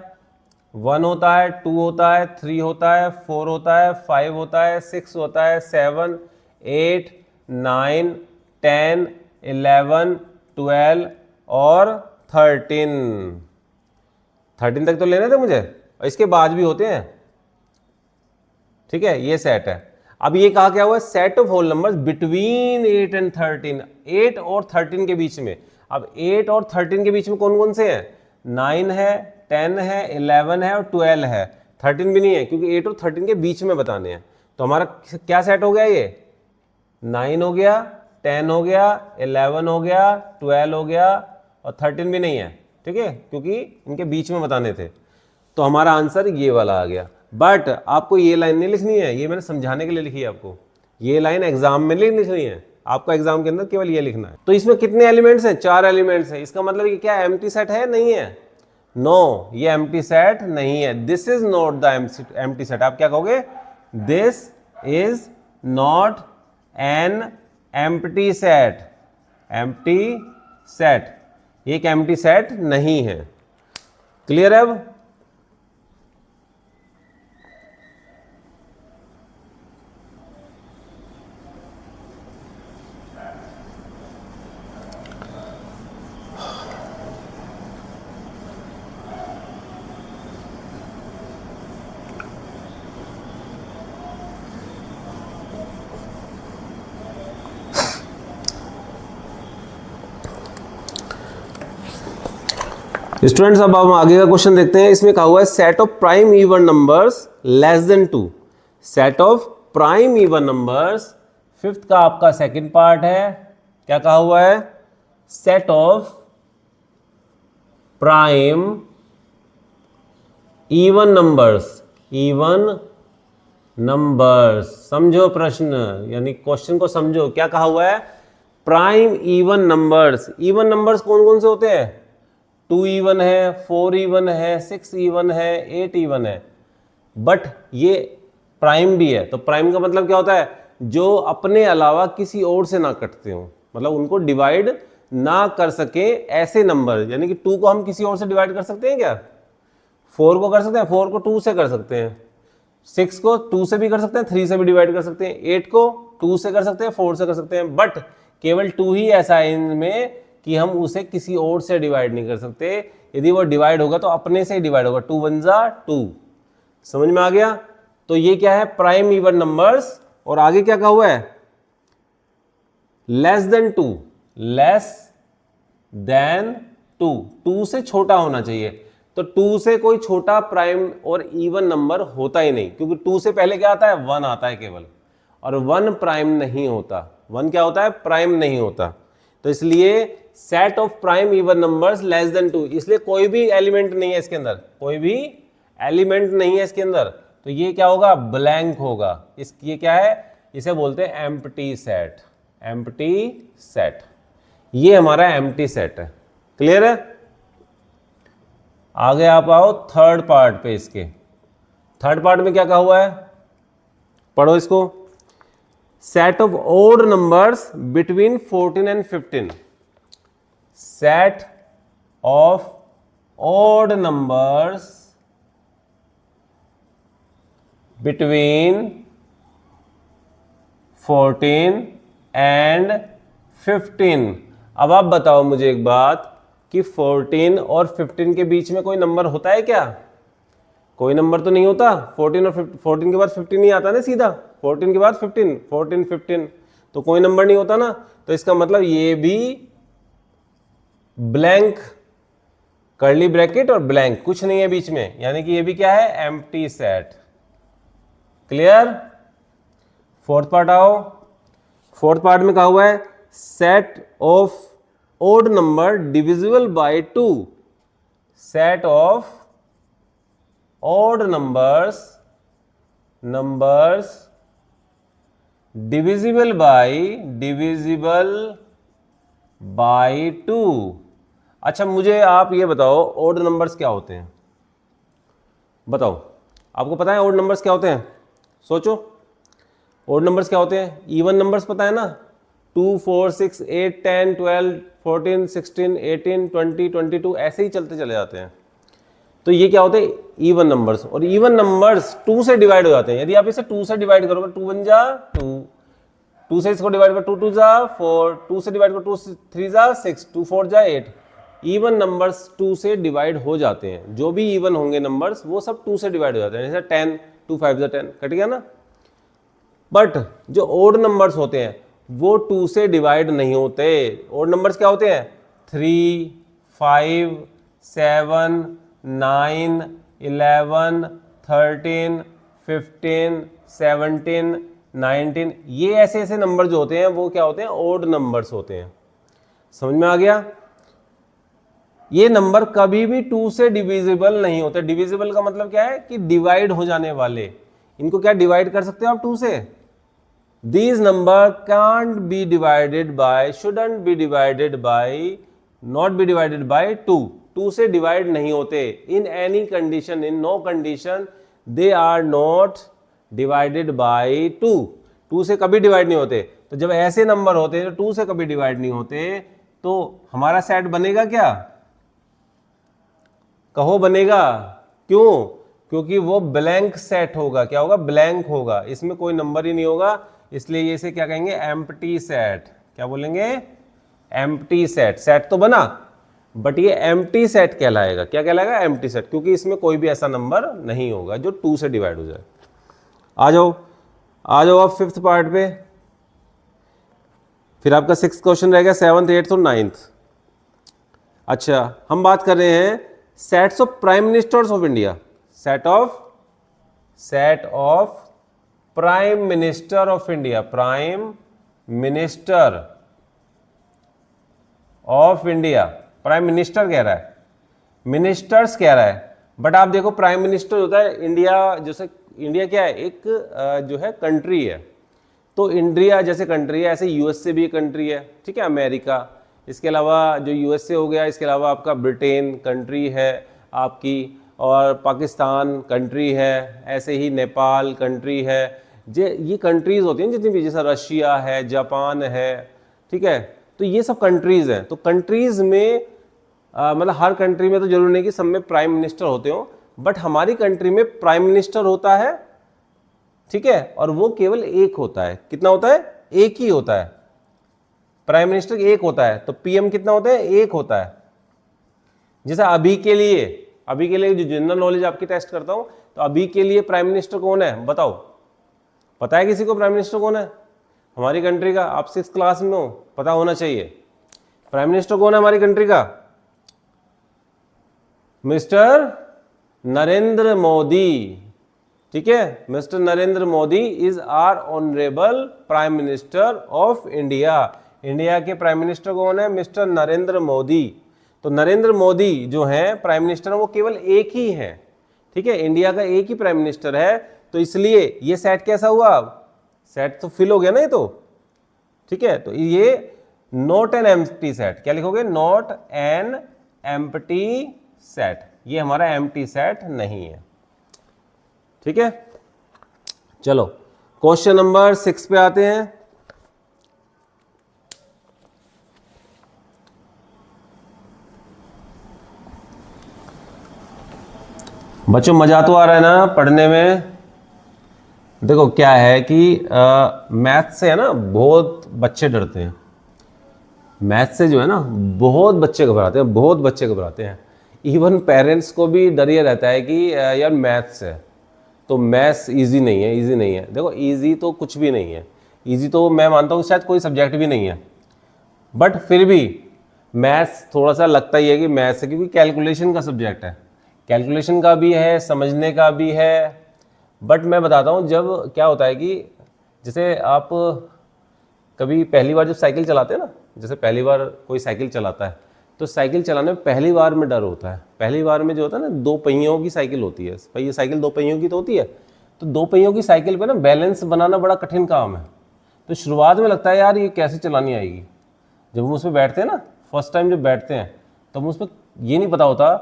1 होता है, 2 होता है, 3 होता है, 4 होता है, 5 होता है, 6 होता है, 7, 8, 9, 10, 11, 12 और 13। 13 तक तो लेने थे मुझे, और इसके बाद भी होते हैं। ठीक है, ये सेट है। अब ये कहा क्या हुआ है? Set of whole numbers between 8 and 13, 8 और 13 के बीच में। अब 8 और 13 के बीच में कौन कौन से हैं? 9 है, 10 है, 11 है और 12 है। 13 भी नहीं है, क्योंकि 8 और 13 के बीच में बताने हैं। तो हमारा क्या सेट हो गया? ये 9 हो गया, 10 हो गया, 11 हो गया, 12 हो गया और 13 भी नहीं है। ठीक है, क्योंकि इनके बीच में बताने थे। तो हमारा आंसर ये वाला आ गया। बट आपको ये लाइन नहीं लिखनी है, ये मैंने समझाने के लिए लिखी है आपको। ये लाइन एग्जाम में नहीं लिखनी है, आपका एग्जाम के अंदर केवल ये लिखना है। तो इसमें कितने एलिमेंट्स हैं? 4 एलिमेंट्स हैं। इसका मतलब ये क्या एम्प्टी सेट है? नहीं है। नो, ये एम्प्टी सेट नहीं है। This is not the empty set. आप क्या कहोगे? This is not an empty set. Empty set, ये एक एम्प्टी सेट नहीं है। क्लियर है? अब स्टूडेंट्स, अब हम आगे का क्वेश्चन देखते हैं। इसमें कहा हुआ है set of prime even numbers less than 2। Set of prime even numbers, fifth का आपका सेकंड पार्ट है। क्या कहा हुआ है? Set of prime even numbers, even numbers. समझो प्रश्न, यानी क्वेश्चन को समझो। क्या कहा हुआ है? Prime even numbers. Even numbers कौन कौन से होते हैं? 2 इवन है, 4 इवन है, 6 इवन है, 8 इवन है। बट ये प्राइम भी है। तो प्राइम का मतलब क्या होता है? जो अपने अलावा किसी और से ना कटते हो, मतलब उनको डिवाइड ना कर सके ऐसे नंबर। यानी कि 2 को हम किसी और से डिवाइड कर सकते हैं क्या? 4 को कर सकते हैं, 4 को 2 से कर सकते हैं, 6 को 2 से भी कर सकते हैं, 3 से भी डिवाइड कर सकते हैं, 8 को 2 से कर सकते हैं, 4 से कर सकते हैं। बट केवल 2 ही ऐसा है इनमें कि हम उसे किसी और से डिवाइड नहीं कर सकते। यदि वो डिवाइड होगा तो अपने से ही डिवाइड होगा। 2 1 जा 2। समझ में आ गया? तो ये क्या है? Prime even numbers. और आगे क्या कहा हुआ है? लेस देन 2, लेस देन 2, 2 से छोटा होना चाहिए। तो 2 से कोई छोटा प्राइम और इवन नंबर होता ही नहीं, क्योंकि 2 से पहले क्या आता है? 1 आता है केवल, और 1 प्राइम नहीं होता। 1 क्या होता है? प्राइम नहीं होता। तो इसलिए set of prime even numbers less than 2, इसलिए कोई भी एलिमेंट नहीं है इसके अंदर, कोई भी एलिमेंट नहीं है इसके अंदर। तो ये क्या होगा? ब्लैंक होगा। ये क्या है? इसे बोलते हैं एम्प्टी सेट। एम्प्टी सेट, ये हमारा एम्प्टी सेट है। क्लियर है? आगे आप आओ थर्ड पार्ट पे। इसके थर्ड पार्ट में क्या कहा हुआ है? पढ़ो इसको। Set of odd numbers between 14 and 15। Set of odd numbers between 14 and 15। अब आप बताओ मुझे एक बात कि 14 और 15 के बीच में कोई नंबर होता है क्या? कोई नंबर तो नहीं होता। 14 और 14 के बाद 15 नहीं आता ना सीधा, 14 के बाद 15, 14 15, तो कोई नंबर नहीं होता ना। तो इसका मतलब ये भी ब्लैंक, कर्ली ब्रैकेट और ब्लैंक, कुछ नहीं है बीच में, यानी कि ये भी क्या है, empty set. Clear? Fourth part आओ। फोर्थ पार्ट में कहा हुआ है set of odd number divisible by 2, set of odd numbers divisible by 2। अच्छा मुझे आप ये बताओ odd numbers क्या होते हैं, बताओ, आपको पता है odd numbers क्या होते हैं? सोचो odd numbers क्या होते हैं। even numbers पता है ना, 2 4 6 8 10 12 14 16 18 20 22 ऐसे ही चलते चले जाते हैं। तो ये क्या होते हैं, इवन नंबर्स। और इवन नंबर्स 2 से डिवाइड हो जाते हैं। यदि आप इसे 2 से डिवाइड करोगे, 2 1 जा 2, 2 से इसको डिवाइड करो 2 2 जा 4, 2 से डिवाइड करो 2 3 जा 6, 2 4 जा 8। इवन नंबर्स 2 से डिवाइड हो जाते हैं। जो भी इवन होंगे नंबर्स वो सब 2 से डिवाइड हो जाते हैं। जैसे 10, 2 5 जा 10, कट गया ना। बट जो ओड नंबर्स होते हैं वो 2 से डिवाइड नहीं होते। ओड नंबर्स क्या होते हैं, 3 5 7 9 11 13 15 17 19, ये ऐसे ऐसे नंबर जो होते हैं वो क्या होते हैं, ओड नंबर्स होते हैं। समझ में आ गया? ये नंबर कभी भी 2 से डिविजिबल नहीं होते। डिविजिबल का मतलब क्या है कि डिवाइड हो जाने वाले। इनको क्या डिवाइड कर सकते हो आप 2 से? These number can't be divided by, shouldn't be divided by, not be divided by 2। 2 से डिवाइड नहीं होते। In any condition, in no condition, they are not divided by 2। 2 से कभी डिवाइड नहीं होते। तो जब ऐसे नंबर होते हैं जो 2 से कभी डिवाइड नहीं होते, तो हमारा सेट बनेगा क्या? कहो बनेगा। क्यों? क्योंकि वो ब्लैंक सेट होगा। क्या होगा? ब्लैंक होगा, इसमें कोई नंबर ही नहीं होगा। इसलिए ये इसे क्या कहेंगे, एम्प्टी सेट। क्या बोलेंगे? Empty set. सेट तो बना बट ये एम्प्टी सेट कहलाएगा। क्या कहलाएगा? एम्प्टी सेट, क्योंकि इसमें कोई भी ऐसा नंबर नहीं होगा जो 2 से डिवाइड हो जाए। आ जाओ आप फिफ्थ पार्ट पे। फिर आपका 6th क्वेश्चन रहेगा, 7th 8th और 9th। अच्छा, हम बात कर रहे हैं sets of prime ministers of India. Set of prime minister of India. Prime minister of India. Prime minister कह रहा है, मिनिस्टर्स कह रहा है। बट आप देखो प्राइम मिनिस्टर होता है इंडिया, जैसे इंडिया क्या है, एक जो है कंट्री है। तो इंडिया जैसे कंट्री है, ऐसे यूएसए भी एक कंट्री है, ठीक है, अमेरिका। इसके अलावा जो यूएसए हो गया, इसके अलावा आपका ब्रिटेन कंट्री है आपकी, और पाकिस्तान कंट्री है, ऐसे ही नेपाल कंट्री है। ये कंट्रीज़ होती हैं जितनी भी, जैसा रशिया है, जापान है, ठीक है। तो ये सब कंट्रीज़ हैं। तो कंट्रीज़ में मतलब हर कंट्री में तो जरूरी नहीं कि सब में प्राइम मिनिस्टर होते हो, बट हमारी कंट्री में प्राइम मिनिस्टर होता है, ठीक है, और वो केवल एक होता है। कितना होता है? एक ही होता है। प्राइम मिनिस्टर एक होता है। तो पीएम कितना होता है? एक होता है। जैसे अभी के लिए जो जनरल नॉलेज आपकी टेस्ट करता हूं, तो अभी के लिए प्राइम मिनिस्टर कौन है बताओ? पता है किसी को प्राइम मिनिस्टर कौन है हमारी कंट्री का? आप 6th क्लास में हो, पता होना चाहिए। प्राइम मिनिस्टर कौन है हमारी कंट्री का? मिस्टर नरेंद्र मोदी, ठीक है। Mister Narendra Modi is our honourable prime minister of India. India के प्राइम मिनिस्टर कौन है? मिस्टर नरेंद्र मोदी। तो नरेंद्र मोदी जो है प्राइम मिनिस्टर, वो केवल एक ही है, ठीक है। इंडिया का एक ही प्राइम मिनिस्टर है। तो इसलिए ये सेट कैसा हुआ? सेट तो फिल हो गया ना ये तो, ठीक है। तो ये नॉट एन एम्प्टी सेट। क्या लिखोगे? Not an empty set. ये हमारा एम्प्टी सेट नहीं है, ठीक है। चलो क्वेश्चन नंबर 6 पे आते हैं। बच्चों मजा तो आ रहा है ना पढ़ने में? देखो क्या है कि मैथ से है ना बहुत बच्चे डरते हैं। मैथ से जो है ना बहुत बच्चे घबराते हैं, बहुत बच्चे घबराते हैं। इवन पेरेंट्स को भी डर ये रहता है कि यार मैथ्स है तो मैथ्स इजी नहीं है, इजी नहीं है। देखो इजी तो कुछ भी नहीं है, इजी तो मैं मानता हूँ शायद कोई सब्जेक्ट भी नहीं है, बट फिर भी मैथ्स थोड़ा सा लगता ही है कि मैथ्स है, क्योंकि कैलकुलेशन का सब्जेक्ट है, कैलकुलेशन का भी है, समझने का भी है। बट मैं बताता हूँ जब क्या होता है कि जैसे आप कभी पहली बार जब साइकिल चलाते हैं ना, जैसे पहली बार कोई साइकिल चलाता है तो साइकिल चलाने में पहली बार में डर होता है। पहली बार में जो होता है ना, 2 पहियों की साइकिल होती है, पहिए साइकिल 2 पहियों की तो होती है, तो 2 पहियों की साइकिल पे ना बैलेंस बनाना बड़ा कठिन काम है। तो शुरुआत में लगता है यार ये कैसे चलानी आएगी। जब हम उस पर बैठते हैं ना, फर्स्ट टाइम जब बैठते हैं तो हम उस पर ये नहीं पता होता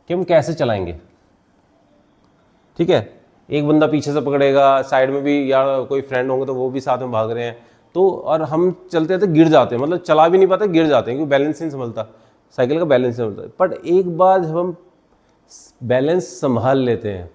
कि हम कैसे चलाएंगे। ठीक है, एक बंदा पीछे से पकड़ेगा, साइड में भी या कोई फ्रेंड होंगे तो वो भी साथ में भाग रहे हैं, तो और हम चलते थे गिर जाते हैं, मतलब चला भी नहीं पाते, गिर जाते हैं क्योंकि बैलेंस नहीं संभलता, साइकिल का बैलेंस नहीं संभलता। बट एक बार जब हम बैलेंस संभाल लेते हैं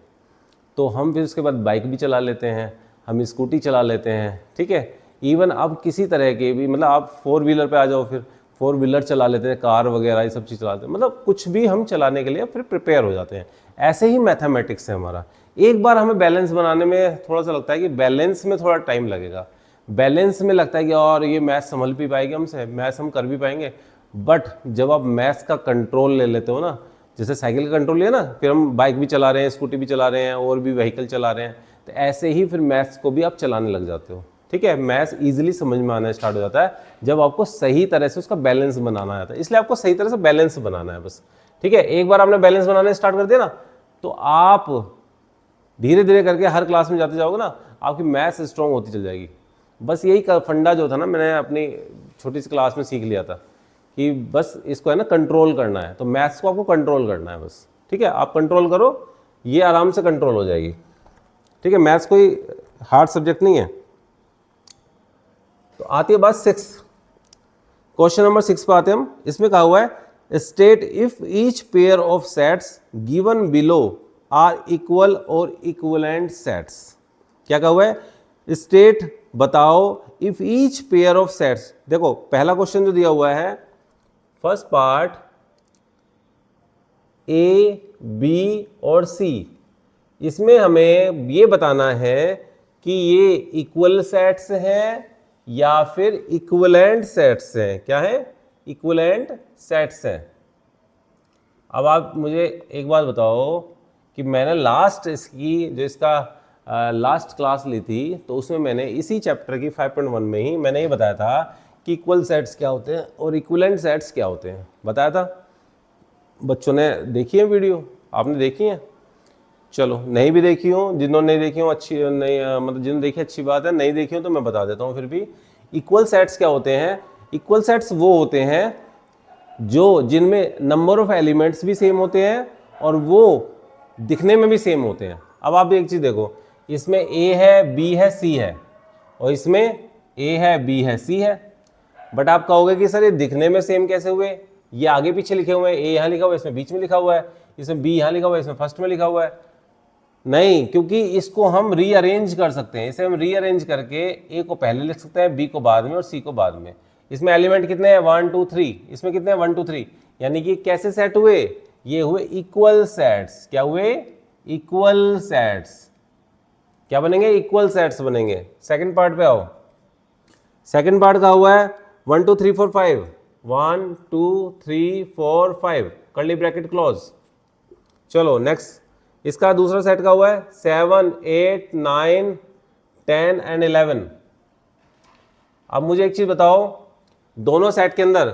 तो हम फिर उसके बाद बाइक भी चला लेते हैं, हम स्कूटी चला लेते हैं। ठीक है, इवन आप किसी तरह के भी, मतलब आप 4 व्हीलर पे आ जाओ, फिर 4 व्हीलर चला लेते हैं, कार वगैरह ये सब चीज़ चलाते हैं, मतलब कुछ भी हम चलाने के लिए फिर प्रिपेयर हो जाते हैं। ऐसे ही मैथमेटिक्स है हमारा। एक बार हमें बैलेंस बनाने में थोड़ा सा लगता है कि बैलेंस में थोड़ा टाइम लगेगा, बैलेंस में लगता है कि और ये मैथ्स संभल भी पाएगी हमसे, मैथ्स हम कर भी पाएंगे। बट जब आप मैथ्स का कंट्रोल ले लेते हो ना, जैसे साइकिल का कंट्रोल लिया ना, फिर हम बाइक भी चला रहे हैं, स्कूटी भी चला रहे हैं, और भी व्हीकल चला रहे हैं, तो ऐसे ही फिर मैथ्स को भी आप चलाने लग जाते हो। ठीक है, मैथ्स इजीली समझ में आना स्टार्ट हो जाता है जब आपको सही तरह से उसका बैलेंस बनाना आता है। इसलिए आपको सही तरह से बैलेंस बनाना है बस। ठीक है, एक बार आपने बैलेंस बनाना स्टार्ट कर दिया ना, तो आप धीरे धीरे करके हर क्लास में जाते जाओगे ना, आपकी मैथ्स स्ट्रॉन्ग होती चल जाएगी। बस यही फंडा जो था ना, मैंने अपनी छोटी सी क्लास में सीख लिया था कि बस इसको है ना कंट्रोल करना है, तो मैथ्स को आपको कंट्रोल करना है बस। ठीक है, आप कंट्रोल करो, ये आराम से कंट्रोल हो जाएगी। ठीक है, मैथ्स कोई हार्ड सब्जेक्ट नहीं है। तो आती है बात 6, क्वेश्चन नंबर 6 पे आते हैं हम। इसमें कहा हुआ है state if each pair of sets given below are equal और इक्विवेलेंट सेट्स। क्या कहा हुआ है, स्टेट बताओ if each pair of sets. देखो पहला क्वेश्चन जो दिया हुआ है, फर्स्ट पार्ट ए बी और सी, इसमें हमें ये बताना है कि ये इक्वल सेट्स हैं या फिर इक्विवेलेंट सेट्स हैं। क्या है, इक्विवेलेंट सेट्स हैं। अब आप मुझे एक बात बताओ कि मैंने लास्ट इसकी जो इसका लास्ट क्लास ली थी, तो उसमें मैंने इसी चैप्टर की 5.1 में ही मैंने ये बताया था कि इक्वल सेट्स क्या होते हैं और इक्विवेलेंट सेट्स क्या होते हैं, बताया था। बच्चों ने देखी है वीडियो, आपने देखी है? चलो नहीं भी देखी हो, जिन्होंने नहीं देखी हो अच्छी नहीं, मतलब जिन्होंने देखी अच्छी बात है, नहीं देखी हो तो मैं बता देता हूँ फिर भी। इक्वल सेट्स क्या होते हैं, इक्वल सेट्स वो होते हैं जो जिनमें नंबर ऑफ एलिमेंट्स भी सेम होते हैं और वो दिखने में भी सेम होते हैं। अब आप एक चीज़ देखो, इसमें ए है, बी है, सी है, और इसमें ए है, बी है, सी है। बट आप कहोगे कि सर ये दिखने में सेम कैसे हुए, ये आगे पीछे लिखे हुए हैं, ए यहाँ लिखा हुआ है, इसमें बीच में लिखा हुआ है, इसमें बी यहाँ लिखा हुआ है, इसमें फर्स्ट में लिखा हुआ है। नहीं, क्योंकि इसको हम रीअरेंज कर सकते हैं। इसे हम रीअरेंज करके ए को पहले लिख सकते हैं, बी को बाद में और सी को बाद में। इसमें एलिमेंट कितने हैं, 1 2 3, इसमें कितने हैं 1 2 3, यानी कि कैसे सेट हुए, ये हुए इक्वल सेट्स। क्या हुए, इक्वल सेट्स। क्या बनेंगे, इक्वल सेट्स बनेंगे। सेकंड पार्ट पे आओ, सेकंड पार्ट का हुआ है 1 2 3 4 5, 1 2 3 4 5, कर्ली ब्रैकेट क्लोज। चलो नेक्स्ट, इसका दूसरा सेट का हुआ है 7 8 9 10 एंड 11। अब मुझे एक चीज बताओ, दोनों सेट के अंदर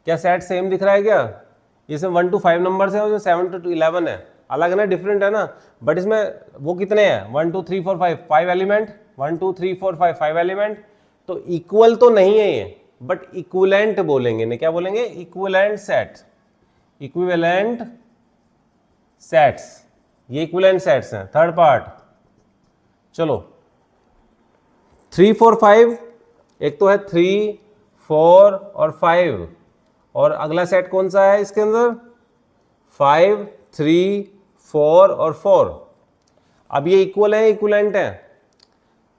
क्या सेट सेम दिख रहा है क्या? इसमें 1 to 5 नंबर है और 7 to 11 है, अलग है ना, डिफरेंट है ना। बट इसमें वो कितने हैं, 1 2 3 4 5, 5 एलिमेंट, 1 2 3 4 5, 5 एलिमेंट। तो इक्वल तो नहीं है ये, बट इक्विवेलेंट बोलेंगे ना, क्या बोलेंगे, इक्विवेलेंट सेट, इक्विवेलेंट सेट्स, ये इक्विवेलेंट सेट्स हैं। थर्ड पार्ट, चलो 3 4 5, एक तो है 3 4 और 5, और अगला सेट कौन सा है इसके अंदर, 5 3 4 और 4। अब ये इक्वल है, इक्विवेलेंट है,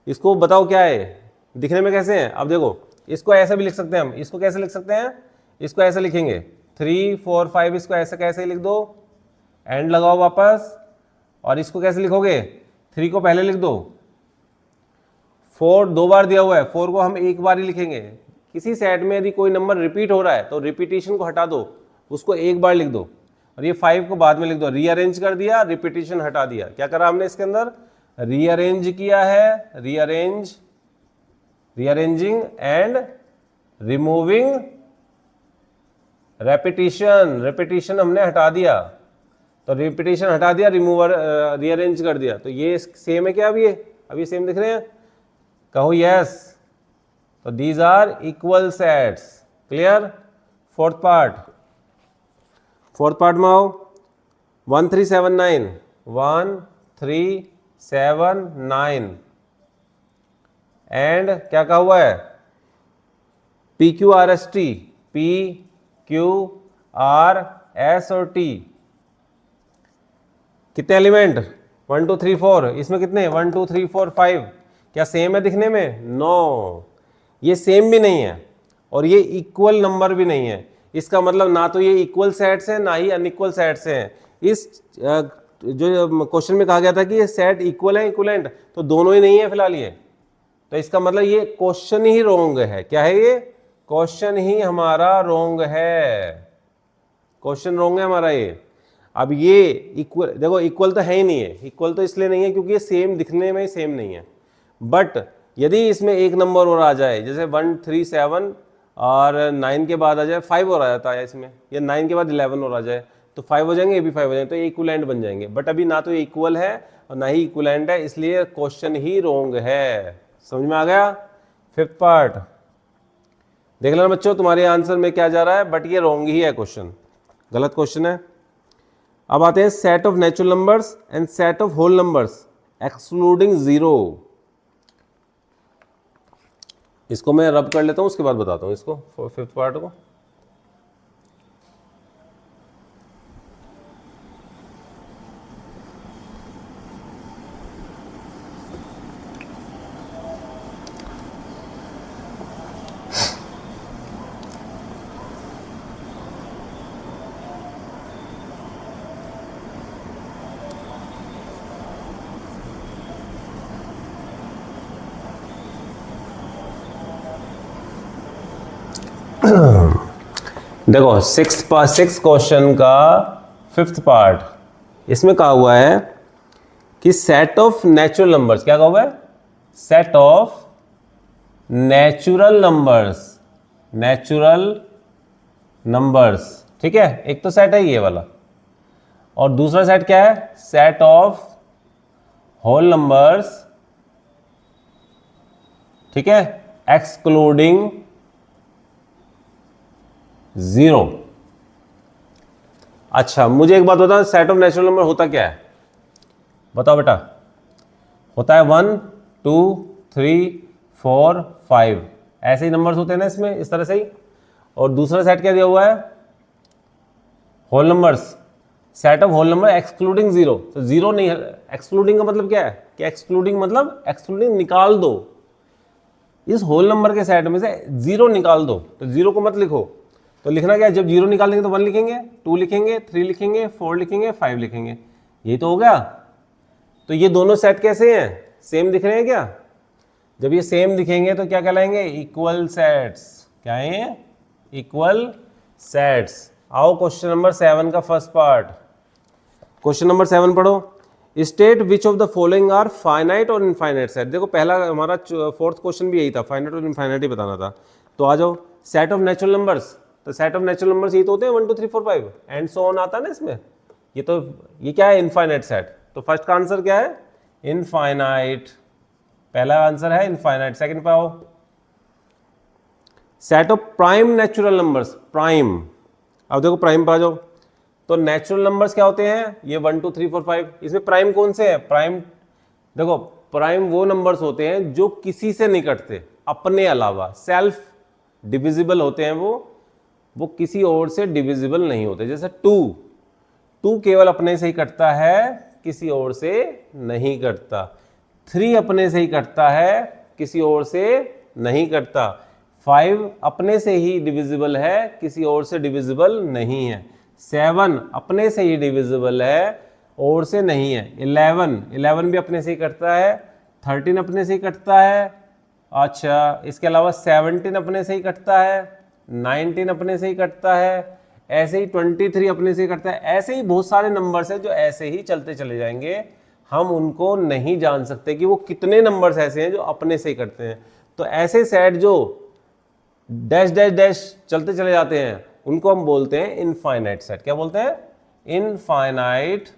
इसको बताओ क्या है, दिखने में कैसे हैं। अब देखो, इसको ऐसा भी लिख सकते हैं हम, इसको कैसे लिख सकते हैं, इसको ऐसे लिखेंगे 3 4 5, इसको ऐसे कैसे लिख दो, एंड लगाओ वापस, और इसको कैसे लिखोगे, 3 को पहले लिख दो, 4 2 बार दिया हुआ है, 4 को हम एक बार ही लिखेंगे। किसी सेट में यदि कोई नंबर रिपीट हो रहा है तो रिपीटिशन को हटा दो, उसको एक बार लिख दो, और ये 5 को बाद में लिख दो। रीअरेंज कर दिया, रिपीटिशन हटा दिया, क्या करा हमने इसके अंदर, रीअरेंज किया है, रीअरेंजिंग एंड रिमूविंग रेपिटेशन हमने हटा दिया, तो रिपीटिशन हटा दिया, रिमूवर रीअरेंज कर दिया, तो ये सेम है क्या, अब ये सेम दिख रहे हैं, कहो यस। तो these are equal sets, clear. Fourth part में आओ, 1379 1379 एंड क्या कहा हुआ है, PQRST, PQRS और T, कितने एलिमेंट, 1 2 3 4, इसमें कितने 1 2 3 4 5, क्या सेम है दिखने में, नो, ये सेम भी नहीं है और ये इक्वल नंबर भी नहीं है। इसका मतलब ना तो ये इक्वल सेट्स हैं ना ही अनइक्वल सेट्स हैं। इस जो क्वेश्चन में कहा गया था कि ये सेट इक्वल है इक्वलेंट, तो दोनों ही नहीं है फिलहाल ये, तो इसका मतलब ये क्वेश्चन ही रोंग है। क्या है ये, क्वेश्चन ही हमारा रोंग है, क्वेश्चन रोंग है हमारा ये। अब ये इक्वल, देखो इक्वल तो है ही नहीं है, इक्वल तो इसलिए नहीं है क्योंकि ये सेम दिखने में सेम नहीं है, बट यदि इसमें एक नंबर और आ जाए, जैसे 1 3 7 और 9 के बाद आ जाए 5 और आ जाता है इसमें, या 9 के बाद 11 और आ जाए तो 5 हो जाएंगे, ये भी 5 हो जाएंगे, तो ये इक्वलेंट बन जाएंगे। बट अभी ना तो ये इक्वल है और ना ही इक्वलेंट है, इसलिए क्वेश्चन ही रोंग है। समझ में आ गया। फिफ्थ पार्ट देख लेना बच्चों, तुम्हारे आंसर में क्या जा रहा है, बट ये रोंग ही है, क्वेश्चन गलत क्वेश्चन है। अब आते हैं set of natural numbers and set of whole numbers excluding zero. इसको मैं रब कर लेता हूं, उसके बाद बताता हूं इसको, फिफ्थ पार्ट को। देखो सिक्स क्वेश्चन का फिफ्थ पार्ट, इसमें कहा हुआ है कि सेट ऑफ नेचुरल नंबर्स, क्या कहा हुआ है, सेट ऑफ नेचुरल नंबर्स, ठीक है। एक तो सेट है ये वाला, और दूसरा सेट क्या है, सेट ऑफ होल नंबर्स, ठीक है, एक्सक्लूडिंग जीरो। अच्छा मुझे एक बात बताओ, सेट ऑफ नेचुरल नंबर होता क्या है, बताओ बेटा। होता है 1 2 3 4 5, ऐसे ही नंबर्स होते हैं ना इसमें, इस तरह से ही। और दूसरा सेट क्या दिया हुआ है, whole numbers, set of whole number excluding zero. तो जीरो नहीं है, एक्सक्लूडिंग का मतलब क्या है, कि एक्सक्लूडिंग मतलब एक्सक्लूडिंग निकाल दो, इस होल नंबर के सेट में से जीरो निकाल दो। तो जीरो को मत लिखो, तो लिखना क्या है, जब जीरो निकालेंगे तो 1 लिखेंगे, 2 लिखेंगे, 3 लिखेंगे, 4 लिखेंगे, 5 लिखेंगे, यही तो हो गया। तो ये दोनों सेट कैसे हैं, सेम दिख रहे हैं क्या, जब ये सेम दिखेंगे तो क्या कहलाएंगे, इक्वल सेट्स। क्या है, इक्वल सेट्स। आओ क्वेश्चन नंबर 7 का फर्स्ट पार्ट, क्वेश्चन नंबर 7 पढ़ो। State which of the following are finite और इनफाइनाइट सेट। देखो पहला हमारा फोर्थ क्वेश्चन भी यही था, फाइनाइट और इनफाइनाइट ही बताना था। तो आ जाओ, सेट ऑफ नेचुरल नंबर्स, तो सेट ऑफ नेचुरल नंबर्स ये तो होते हैं 1 2 3 4 5 एंड सो ऑन आता है ना इसमें। ये क्या है, इनफाइनाइट सेट। तो फर्स्ट का आंसर क्या है, इनफाइनाइट, पहला आंसर है इनफाइनाइट। सेकंड पे आओ, set of prime natural numbers, prime. अब देखो प्राइम पे आ जाओ, तो नेचुरल नंबर्स क्या होते हैं, ये 1 2 3 4 5, इसमें प्राइम कौन से हैं, प्राइम देखो, प्राइम वो नंबर्स होते हैं जो किसी से नहीं कटते, अपने अलावा, सेल्फ डिविजिबल होते हैं वो किसी और से डिविजिबल नहीं होते। जैसे 2 केवल अपने से ही कटता है, किसी और से नहीं कटता। 3 अपने से ही कटता है, किसी और से नहीं कटता। 5 अपने से ही डिविजिबल है, किसी और से डिविजिबल नहीं है। 7 अपने से ही डिविजिबल है और से नहीं है। 11 भी अपने से ही कटता है, 13 अपने से ही कटता है। अच्छा, इसके अलावा 17 अपने से ही कटता है, 19 अपने से ही कटता है, ऐसे ही 23 अपने से ही कटता है। ऐसे ही बहुत सारे नंबर्स हैं जो ऐसे ही चलते चले जाएंगे, हम उनको नहीं जान सकते कि वो कितने नंबर्स ऐसे हैं जो अपने से ही कटते हैं। तो ऐसे सेट जो डैश डैश डैश चलते चले जाते हैं उनको हम बोलते हैं इनफाइनाइट सेट। क्या बोलते हैं? Infinite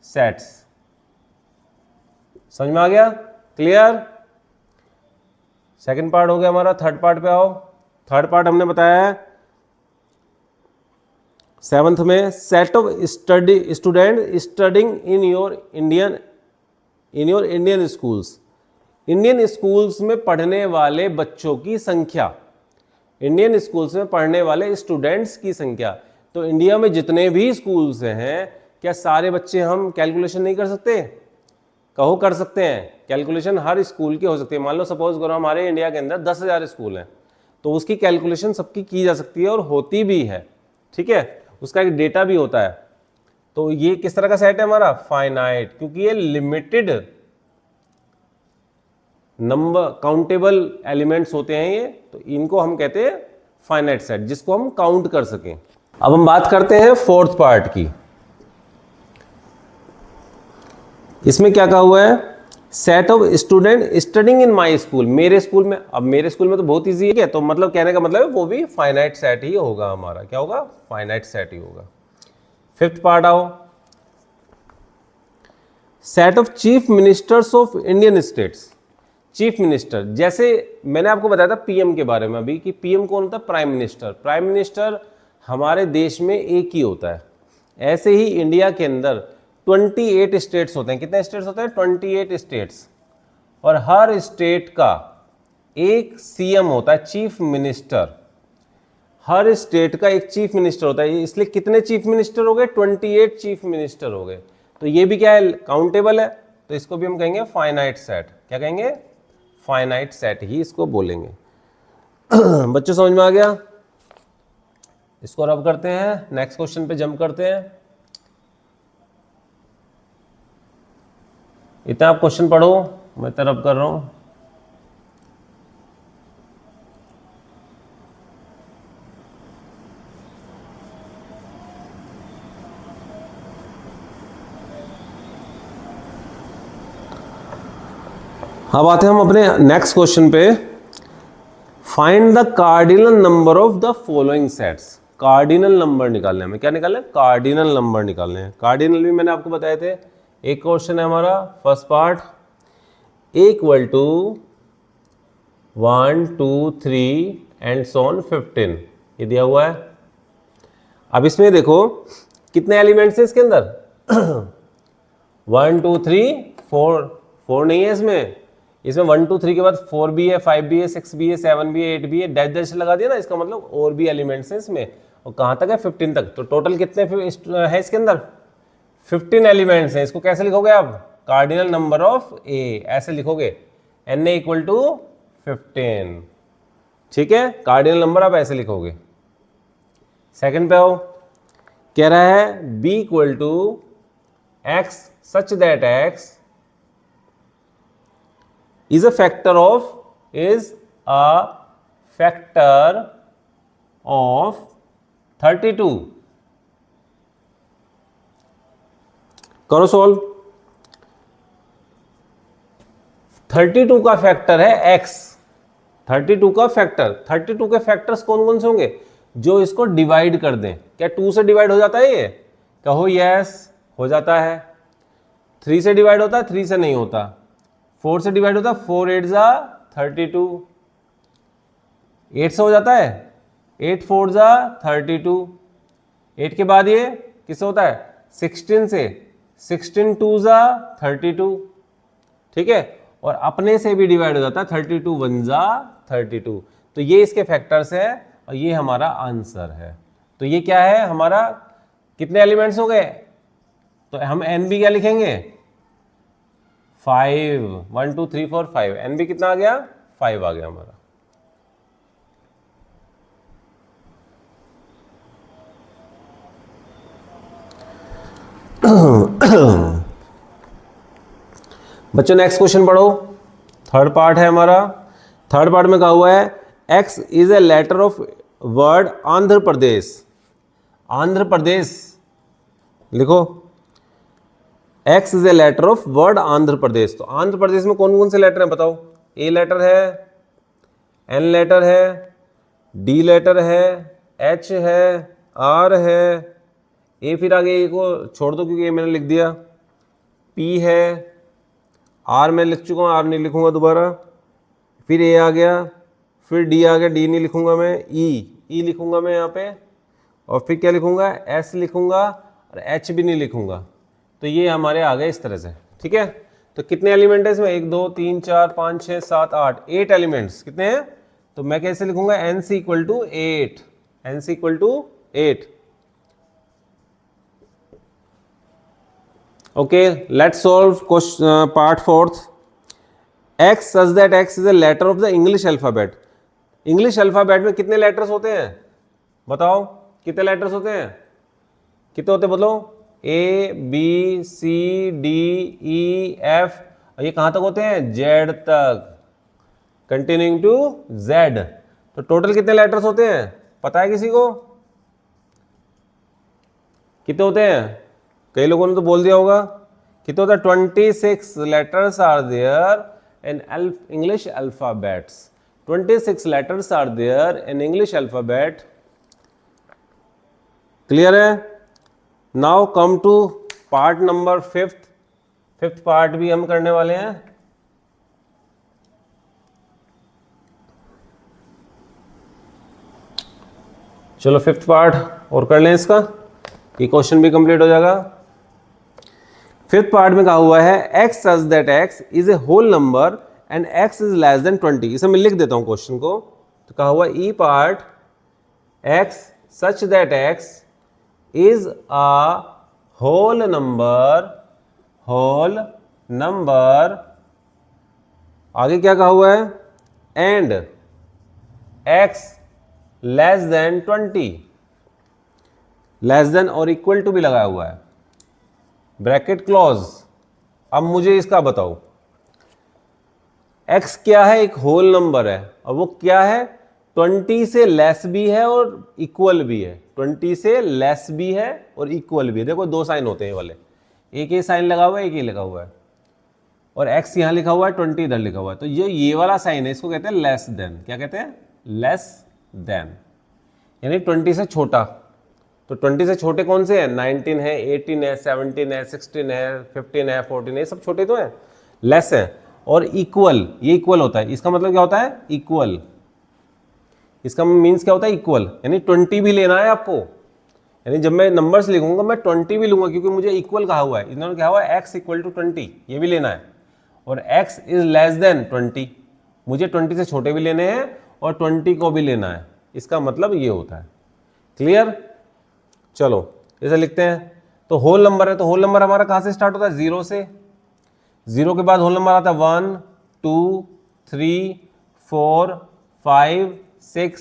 sets. समझ में आ गया? क्लियर? सेकंड पार्ट हो गया हमारा, थर्ड पार्ट पे आओ। थर्ड पार्ट हमने बताया है 7th में, set of student studying in your Indian schools. Indian schools में पढ़ने वाले बच्चों की संख्या, इंडियन स्कूल्स में पढ़ने वाले स्टूडेंट्स की संख्या। तो इंडिया में जितने भी स्कूल्स हैं, क्या सारे बच्चे हम कैलकुलेशन नहीं कर सकते? कहो कर सकते हैं। कैलकुलेशन हर स्कूल की हो सकती है। मान लो सपोज करो हमारे इंडिया के अंदर 10,000 स्कूल हैं, तो उसकी कैलकुलेशन सबकी की जा सकती है और होती भी है। ठीक है, उसका एक डेटा भी होता है। तो ये किस तरह का सेट है हमारा? फाइनाइट, क्योंकि ये लिमिटेड नंबर काउंटेबल एलिमेंट्स होते हैं ये, तो इनको हम कहते हैं फाइनाइट सेट, जिसको हम काउंट कर सकें। अब हम बात करते हैं फोर्थ पार्ट की। इसमें क्या कहा हुआ है? Set of student studying in my school, मेरे स्कूल में। अब मेरे स्कूल में तो बहुत इजी है, तो मतलब कहने का मतलब है वो भी फाइनाइट सेट ही होगा हमारा। क्या होगा? फाइनाइट सेट ही होगा। फिफ्थ पार्ट आओ, set of chief ministers of Indian states. Chief minister, जैसे मैंने आपको बताया था पीएम के बारे में अभी, कि पीएम कौन होता है? Prime minister. प्राइम मिनिस्टर हमारे देश में एक ही होता है। ऐसे ही इंडिया के अंदर 28 स्टेट्स होते हैं। कितने स्टेट्स होते हैं? 28 स्टेट्स। और हर स्टेट का एक सीएम होता है, चीफ मिनिस्टर। हर स्टेट का एक चीफ मिनिस्टर होता है। इसलिए कितने चीफ मिनिस्टर हो गए? 28 चीफ मिनिस्टर हो गए। तो ये भी क्या है? काउंटेबल है। तो इसको भी हम कहेंगे फाइनाइट सेट। क्या कहेंगे? फाइनाइट सेट ही इसको बोलेंगे। बच्चों समझ में आ गया? इसको रब करते हैं, नेक्स्ट क्वेश्चन पे जंप करते हैं। इतना आप क्वेश्चन पढ़ो, मैं तरफ कर रहा हूं। अब आते हैं हम अपने नेक्स्ट क्वेश्चन पे। Find the cardinal number of the following sets. Cardinal number निकालने हमें, क्या निकालना है? कार्डिनल नंबर निकालने हैं। कार्डिनल भी मैंने आपको बताए थे। एक क्वेश्चन है हमारा first part, equal to 1 2 3 and so on 15, ये दिया हुआ है। अब इसमें देखो कितने एलिमेंट्स हैं इसके अंदर? 1 2 3 4 नहीं है इसमें। 1 2 3 के बाद 4 भी है, 5 भी है, 6 भी है, 7 भी है, 8 भी है। डैश डैश लगा दिया ना, इसका मतलब और भी एलिमेंट्स हैं इसमें। और कहाँ तक है? 15 तक। तो टोटल कितने है इसके अंदर? 15 एलिमेंट्स हैं। इसको कैसे लिखोगे आप? कार्डिनल नंबर ऑफ ए, ऐसे लिखोगे, एन ए इक्वल टू 15। ठीक है, कार्डिनल नंबर आप ऐसे लिखोगे। सेकंड पे आओ, कह रहा है B equal to X such that X is a factor of 32। करो सोल्व। 32 का फैक्टर है x। 32 का फैक्टर, 32 के फैक्टर्स कौन कौन से होंगे? जो इसको डिवाइड कर दें। क्या 2 से डिवाइड हो जाता है ये? कहो यस, हो जाता है। 3 से डिवाइड होता है? 3 से नहीं होता। 4 से डिवाइड होता है? 4 8 जा 32। 8 से हो जाता है? 8 4 जा 32। 8 के बाद ये किससे होता है? 16 से। 16 2 जा 32। ठीक है, और अपने से भी डिवाइड हो जाता है, 32 1 जा 32। तो ये इसके फैक्टर्स है और ये हमारा आंसर है। तो ये क्या है हमारा? कितने एलिमेंट्स हो गए? तो हम एन भी क्या लिखेंगे? 5। 1 2 3 4 5। एन भी कितना आ गया? 5 आ गया हमारा। बच्चों नेक्स्ट क्वेश्चन पढ़ो, थर्ड पार्ट है हमारा। थर्ड पार्ट में कहा हुआ है x is a letter of word Andhra Pradesh. Andhra Pradesh लिखो, x is a letter of word Andhra Pradesh. तो आंध्र प्रदेश में कौन कौन से लेटर हैं बताओ? ए लेटर है, एन लेटर है, डी लेटर है, एच है, आर है, ए फिर आगे ए को छोड़ दो क्योंकि ए मैंने लिख दिया, पी है, आर मैं लिख चुका हूँ, आर नहीं लिखूंगा दोबारा, फिर ए आ गया, फिर डी आ गया, डी नहीं लिखूंगा मैं, ई लिखूंगा मैं यहाँ पे, और फिर क्या लिखूंगा? एस लिखूंगा, और एच भी नहीं लिखूंगा। तो ये हमारे आ गए इस तरह से, ठीक है। तो कितने एलिमेंट है इसमें? 1 2 3 4 5 6 7 8, 8 एलिमेंट्स। कितने हैं? तो मैं कैसे लिखूंगा? N C equal to 8, N C equal to 8। Okay, let's solve question part fourth. X such that x is a letter of the English alphabet. English alphabet में कितने लेटर्स होते हैं बताओ? कितने लेटर्स होते हैं? कितने होते हैं बोलो? A B C D E F, ये कहाँ तक होते हैं? जेड तक, कंटिन्यूइंग टू जेड। तो टोटल कितने लेटर्स होते हैं पता है किसी को? कितने होते हैं? कई लोगों ने तो बोल दिया होगा। कितने होता है? 26 letters are there in English alphabets. 26 letters are there in English alphabet. Clear है? Now come to part number fifth part भी हम करने वाले हैं। चलो फिफ्थ पार्ट और कर लें इसका, ये क्वेश्चन भी कंप्लीट हो जाएगा। फिफ्थ पार्ट में कहा हुआ है X such that x is a whole number and X is less than 20। इसे मैं लिख देता हूं क्वेश्चन को। तो कहा हुआ E part x such that x is a whole number, आगे क्या कहा हुआ है? And x less than 20, less than और इक्वल टू भी लगाया हुआ है, ब्रैकेट क्लॉज। अब मुझे इसका बताओ, x क्या है? एक होल नंबर है, और वो क्या है? 20 से लेस भी है और इक्वल भी है। 20 से लेस भी है और इक्वल भी है। देखो दो साइन होते हैं वाले, एक ये साइन लगा हुआ है, एक ये लगा हुआ है, और x यहाँ लिखा हुआ है, 20 इधर लिखा हुआ है। तो ये वाला साइन है, इसको कहते हैं लेस देन। क्या कहते हैं? लेस देन, यानी 20 से छोटा। तो 20 से छोटे कौन से हैं? 19 है, 18 है, 17 है, 16 है, 15 है, 14 है, ये सब छोटे तो हैं, लेस है। और इक्वल, ये इक्वल होता है। इसका मतलब क्या होता है? इक्वल। इसका मीन्स क्या होता है? इक्वल, यानी 20 भी लेना है आपको। यानी जब मैं नंबर्स लिखूंगा मैं 20 भी लूंगा, क्योंकि मुझे इक्वल कहा हुआ है। इन्होंने कहा हुआ है x इक्वल टू 20, ये भी लेना है। और x इज लेस देन 20, मुझे 20 से छोटे भी लेने हैं और 20 को भी लेना है। इसका मतलब ये होता है। क्लियर? चलो इसे लिखते हैं। तो होल नंबर है, तो होल नंबर हमारा कहाँ से स्टार्ट होता है? 0 से। 0 के बाद होल नंबर आता है 1 2 3 4 5 6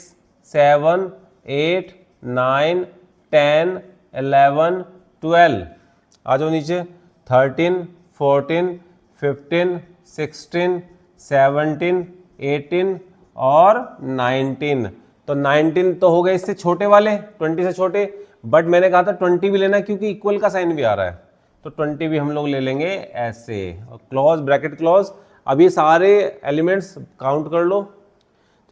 7 8 9 10 11 12। आ जाओ नीचे, 13 14 15 16 17 18 और 19। तो 19 तो हो गए इससे छोटे वाले, 20 से छोटे। बट मैंने कहा था 20 भी लेना क्योंकि इक्वल का साइन भी आ रहा है, तो 20 भी हम लोग ले लेंगे ऐसे। और क्लॉज, ब्रैकेट क्लॉज। अब ये सारे एलिमेंट्स काउंट कर लो।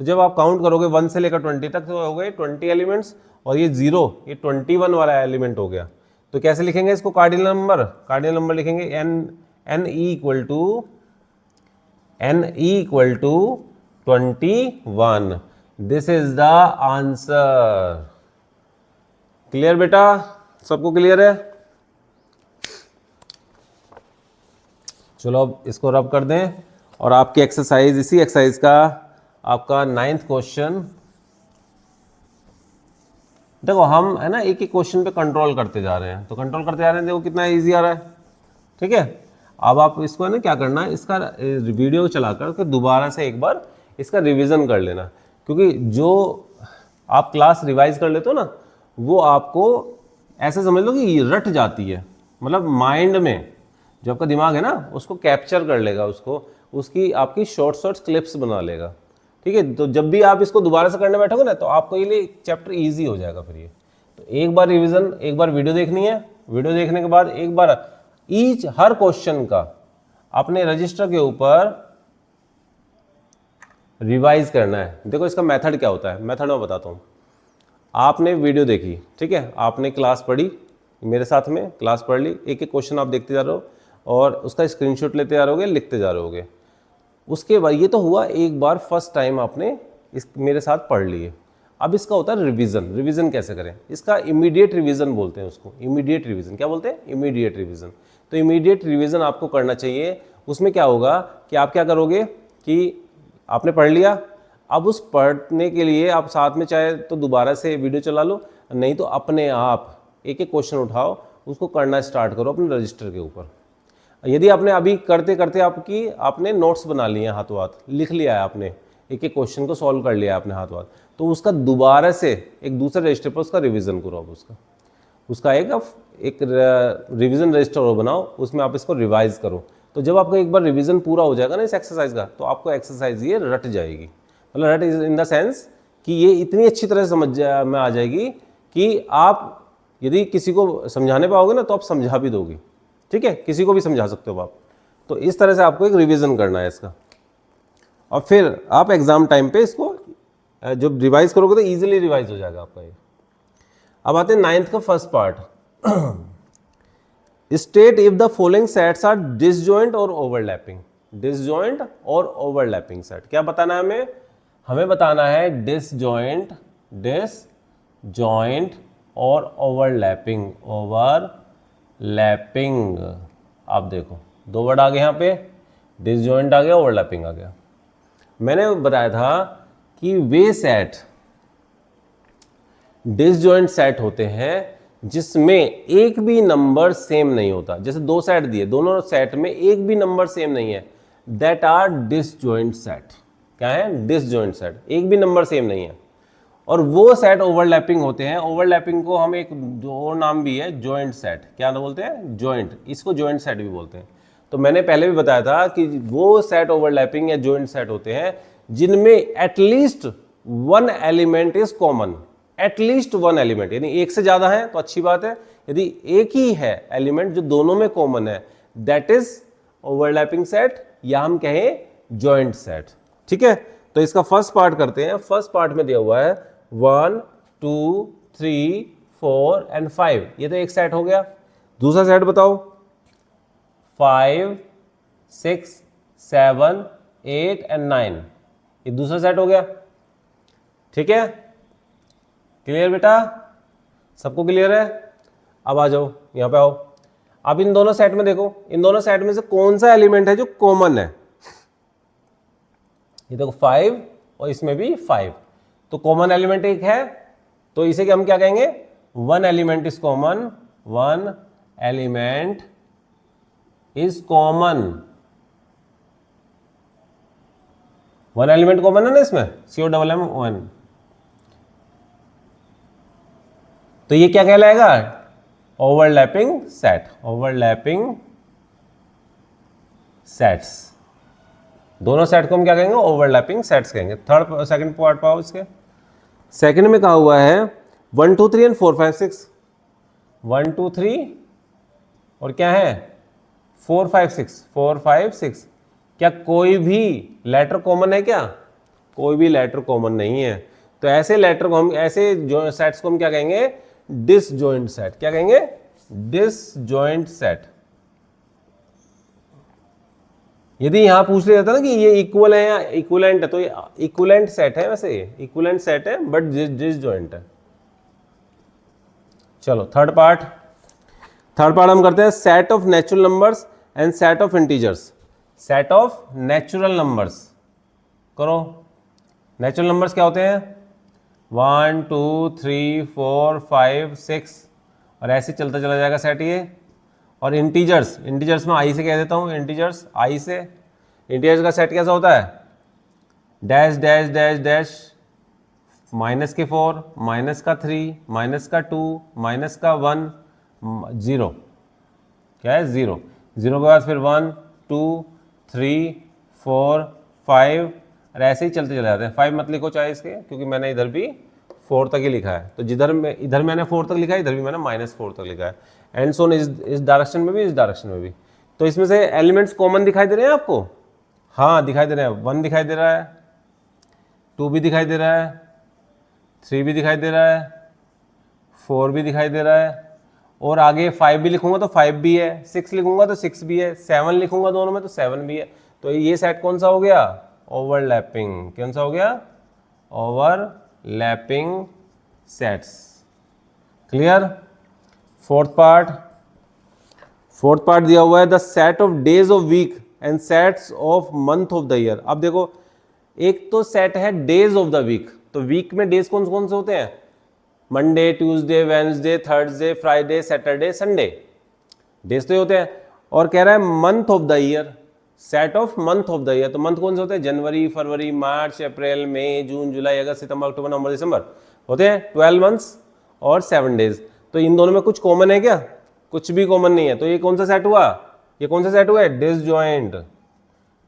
तो जब आप काउंट करोगे 1 से लेकर 20 तक, तो हो गए 20 एलिमेंट्स। और ये 0, ये 21 वाला एलिमेंट हो गया। तो कैसे लिखेंगे इसको? Cardinal number. कार्डिनल नंबर लिखेंगे N E equal to 21। This is the answer. Clear बेटा? सबको क्लियर है? चलो अब इसको रब कर दें और आपकी एक्सरसाइज, इसी एक्सरसाइज का आपका 9th क्वेश्चन। देखो हम है ना एक एक क्वेश्चन पे कंट्रोल करते जा रहे हैं, तो कंट्रोल करते जा रहे हैं। देखो कितना इजी आ रहा है, ठीक है। अब आप इसको है ना क्या करना है, इसका वीडियो चलाकर के दोबारा से एक बार इसका रिवीजन कर लेना, क्योंकि जो आप क्लास रिवाइज कर लेते हो ना, वो आपको ऐसे समझ लो कि रट जाती है। मतलब माइंड में जो आपका दिमाग है ना उसको कैप्चर कर लेगा, उसको उसकी आपकी शॉर्ट क्लिप्स बना लेगा। ठीक है, तो जब भी आप इसको दोबारा से करने बैठोगे ना तो आपको ये लिए चैप्टर ईजी हो जाएगा फिर ये। तो एक बार रिविजन, एक बार वीडियो देखनी है, वीडियो देखने के बाद एक बार हर क्वेश्चन का अपने रजिस्टर के ऊपर रिवाइज करना है। देखो इसका मेथड क्या होता है, मेथड मैं बताता हूँ। आपने वीडियो देखी, ठीक है, आपने क्लास पढ़ी, मेरे साथ में क्लास पढ़ ली, एक एक क्वेश्चन आप देखते जा रहे हो और उसका स्क्रीनशॉट लेते जा रहोगे, लिखते जा रहोगे। उसके बाद ये तो हुआ एक बार फर्स्ट टाइम आपने इस मेरे साथ पढ़ लिए। अब इसका होता है रिवीजन। रिवीजन कैसे करें, इसका इमीडिएट रिवीजन बोलते हैं उसको। इमीडिएट रिवीजन क्या बोलते हैं, इमीडिएट रिवीजन। तो इमीडिएट रिवीजन आपको करना चाहिए। उसमें क्या होगा कि आप क्या करोगे कि आपने पढ़ लिया, अब उस पढ़ने के लिए आप साथ में चाहे तो दोबारा से वीडियो चला लो, नहीं तो अपने आप एक एक क्वेश्चन उठाओ, उसको करना स्टार्ट करो अपने रजिस्टर के ऊपर। यदि आपने अभी करते करते आपने नोट्स बना लिए हैं, हाथों हाथ लिख लिया है, आपने एक एक क्वेश्चन को सॉल्व कर लिया है अपने हाथों हाथ, तो उसका दोबारा से एक दूसरे रजिस्टर पर उसका रिवीजन करो। अब उसका एक रिवीजन रजिस्टर और बनाओ, उसमें आप इसको रिवाइज करो। तो जब आपका एक बार रिवीजन पूरा हो जाएगा ना इस एक्सरसाइज का, तो आपको एक्सरसाइज ये रट जाएगी। मतलब रट इन द सेंस कि ये इतनी अच्छी तरह से समझ में आ जाएगी कि आप यदि किसी को समझाने पाओगे ना तो आप समझा भी दोगे। ठीक है, किसी को भी समझा सकते हो आप। तो इस तरह से आपको एक रिवीजन करना है इसका, और फिर आप एग्जाम टाइम पे इसको जब रिवाइज करोगे तो इजीली रिवाइज हो जाएगा आपका ये। अब आते हैं 9th का first part. State if the following sets are disjoint और ओवरलैपिंग। डिसजॉइंट और ओवरलैपिंग सेट क्या बताना है हमें? हमें बताना है डिसजॉइंट और ओवरलैपिंग। ओवरलैपिंग, आप देखो दो वर्ड आ गए यहाँ पे, डिसजॉइंट आ गया, ओवरलैपिंग आ गया। मैंने बताया था कि वे सेट डिसजॉइंट सेट होते हैं जिसमें एक भी नंबर सेम नहीं होता। जैसे दो सेट दिए, दोनों सेट में एक भी नंबर सेम नहीं है, दैट आर डिसजॉइंट सेट। क्या है? डिसजॉइंट सेट, एक भी नंबर सेम नहीं है। और वो सेट ओवरलैपिंग होते हैं। ओवरलैपिंग को हम एक और नाम भी है जॉइंट सेट। क्या नाम बोलते हैं? जॉइंट। इसको जॉइंट सेट भी बोलते हैं। तो मैंने पहले भी बताया था कि वो सेट ओवरलैपिंग या जॉइंट सेट होते हैं जिनमें at least one element is common. At least one element, यानी एक से ज्यादा है तो अच्छी बात है, यदि एक ही है एलिमेंट जो दोनों में कॉमन है, दैट इज ओवरलैपिंग सेट, या हम कहें जॉइंट सेट। ठीक है, तो इसका फर्स्ट पार्ट करते हैं। फर्स्ट पार्ट में दिया हुआ है 1 2 3 4 एंड 5, ये तो एक सेट हो गया। दूसरा सेट बताओ, 5 6 7 8 एंड 9, ये दूसरा सेट हो गया। ठीक है, क्लियर बेटा? सबको क्लियर है? अब आ जाओ, यहां पे आओ। अब इन दोनों सेट में देखो, इन दोनों सेट में से कौन सा एलिमेंट है जो कॉमन है? ये देखो 5 और इसमें भी 5, तो कॉमन एलिमेंट एक है, तो इसे हम क्या कहेंगे? One element is common. One element is common. One element common है ना इसमें, COMM1। तो ये क्या कहलाएगा? Overlapping set. ओवरलैपिंग सेट्स, दोनों सेट को हम क्या कहेंगे? ओवरलैपिंग सेट्स कहेंगे। थर्ड सेकंड पार्ट पाओ इसके। सेकंड में कहा हुआ है 1 2 3 एंड 4 5 6। 1 2 3 और क्या है? 4 5 6। 4 5 6, क्या कोई भी लेटर कॉमन है? क्या कोई भी लेटर कॉमन नहीं है। तो ऐसे लेटर को हम, ऐसे जो सेट्स को हम क्या कहेंगे? Disjoint set. क्या कहेंगे? Disjoint set. यदि यहां पूछ लिया जाता ना कि ये इक्वल है या इक्विवेलेंट है, तो ये इक्विवेलेंट सेट है, वैसे इक्विवेलेंट सेट है बट डिसजॉइंट है। चलो थर्ड पार्ट। थर्ड पार्ट हम करते हैं set of natural numbers and set of integers. Set of natural numbers करो। नेचुरल नंबर्स क्या होते हैं? 1 2 3 4 5 6, और ऐसे चलता चला जाएगा सेट ये। और इंटीजर्स, इंटीजर्स में आई से कह देता हूँ, इंटीजर्स आई से। इंटीजर्स का सेट कैसा होता है? Dash dash dash dash, minus के 4, माइनस का 3, माइनस का 2, माइनस का 1, 0। क्या है 0, 0 के बाद फिर 1 2 3 4 5 और ऐसे ही चलते चले जाते हैं। 5 मत लिखो चाहे इसके, क्योंकि मैंने इधर भी 4 तक ही लिखा है, तो जिधर में इधर मैंने 4 तक लिखा है, इधर भी मैंने -4 तक लिखा है, एंड सो इस डायरेक्शन में भी, इस डायरेक्शन में भी। तो इसमें से एलिमेंट्स कॉमन दिखाई दे रहे हैं आपको? हाँ दिखाई दे रहे हैं। 1 दिखाई दे रहा है, 2 भी दिखाई दे रहा है, 3 भी दिखाई दे रहा है, 4 भी दिखाई दे रहा है, और आगे 5 भी लिखूंगा तो 5 भी है, 6 लिखूंगा तो 6 भी है, 7 लिखूंगा दोनों में तो 7 भी है। तो ये सेट कौन सा हो गया? ओवरलैपिंग। कौन सा हो गया? Overlapping sets. Clear? Fourth part दिया हुआ है the set of days of week and sets of month of the year. अब देखो, एक तो सेट है डेज ऑफ द वीक, तो वीक में डेज कौन कौन से होते हैं? Monday, Tuesday, Wednesday, Thursday, Friday, Saturday, Sunday, days तो ये होते हैं। और कह रहा है month of the year, set of month of the year, तो मंथ कौन से होते हैं? जनवरी, फरवरी, मार्च, अप्रैल, मई, जून, जुलाई, अगस्त, सितंबर, अक्टूबर, नवंबर, दिसंबर, होते हैं 12 मंथ्स और 7 डेज। तो इन दोनों में कुछ कॉमन है क्या? कुछ भी कॉमन नहीं है। तो ये कौन सा सेट हुआ? ये कौन सा सेट हुआ है?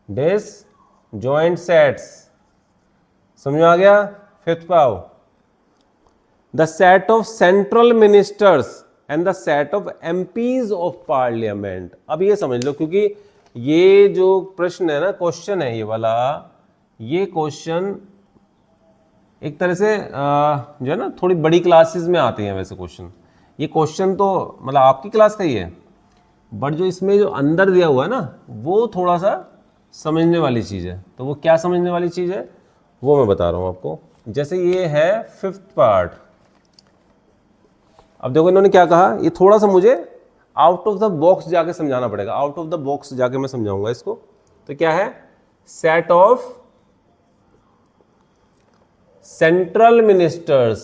Disjoint sets. समझ में आ गया? फिफ्थ पाओ, the set of central ministers and the set of MPs of parliament. अब ये समझ लो, क्योंकि ये जो प्रश्न है ना, क्वेश्चन है ये वाला, ये क्वेश्चन एक तरह से जो है ना थोड़ी बड़ी क्लासेस में आते हैं वैसे क्वेश्चन। ये क्वेश्चन तो मतलब आपकी क्लास का ही है, बट जो इसमें जो अंदर दिया हुआ है ना, वो थोड़ा सा समझने वाली चीज़ है। तो वो क्या समझने वाली चीज़ है वो मैं बता रहा हूँ आपको। जैसे ये है फिफ्थ पार्ट। अब देखो इन्होंने क्या कहा, ये थोड़ा सा मुझे आउट ऑफ द बॉक्स जाके समझाना पड़ेगा। आउट ऑफ द बॉक्स जाके मैं समझाऊंगा इसको। तो क्या है? Set of central ministers,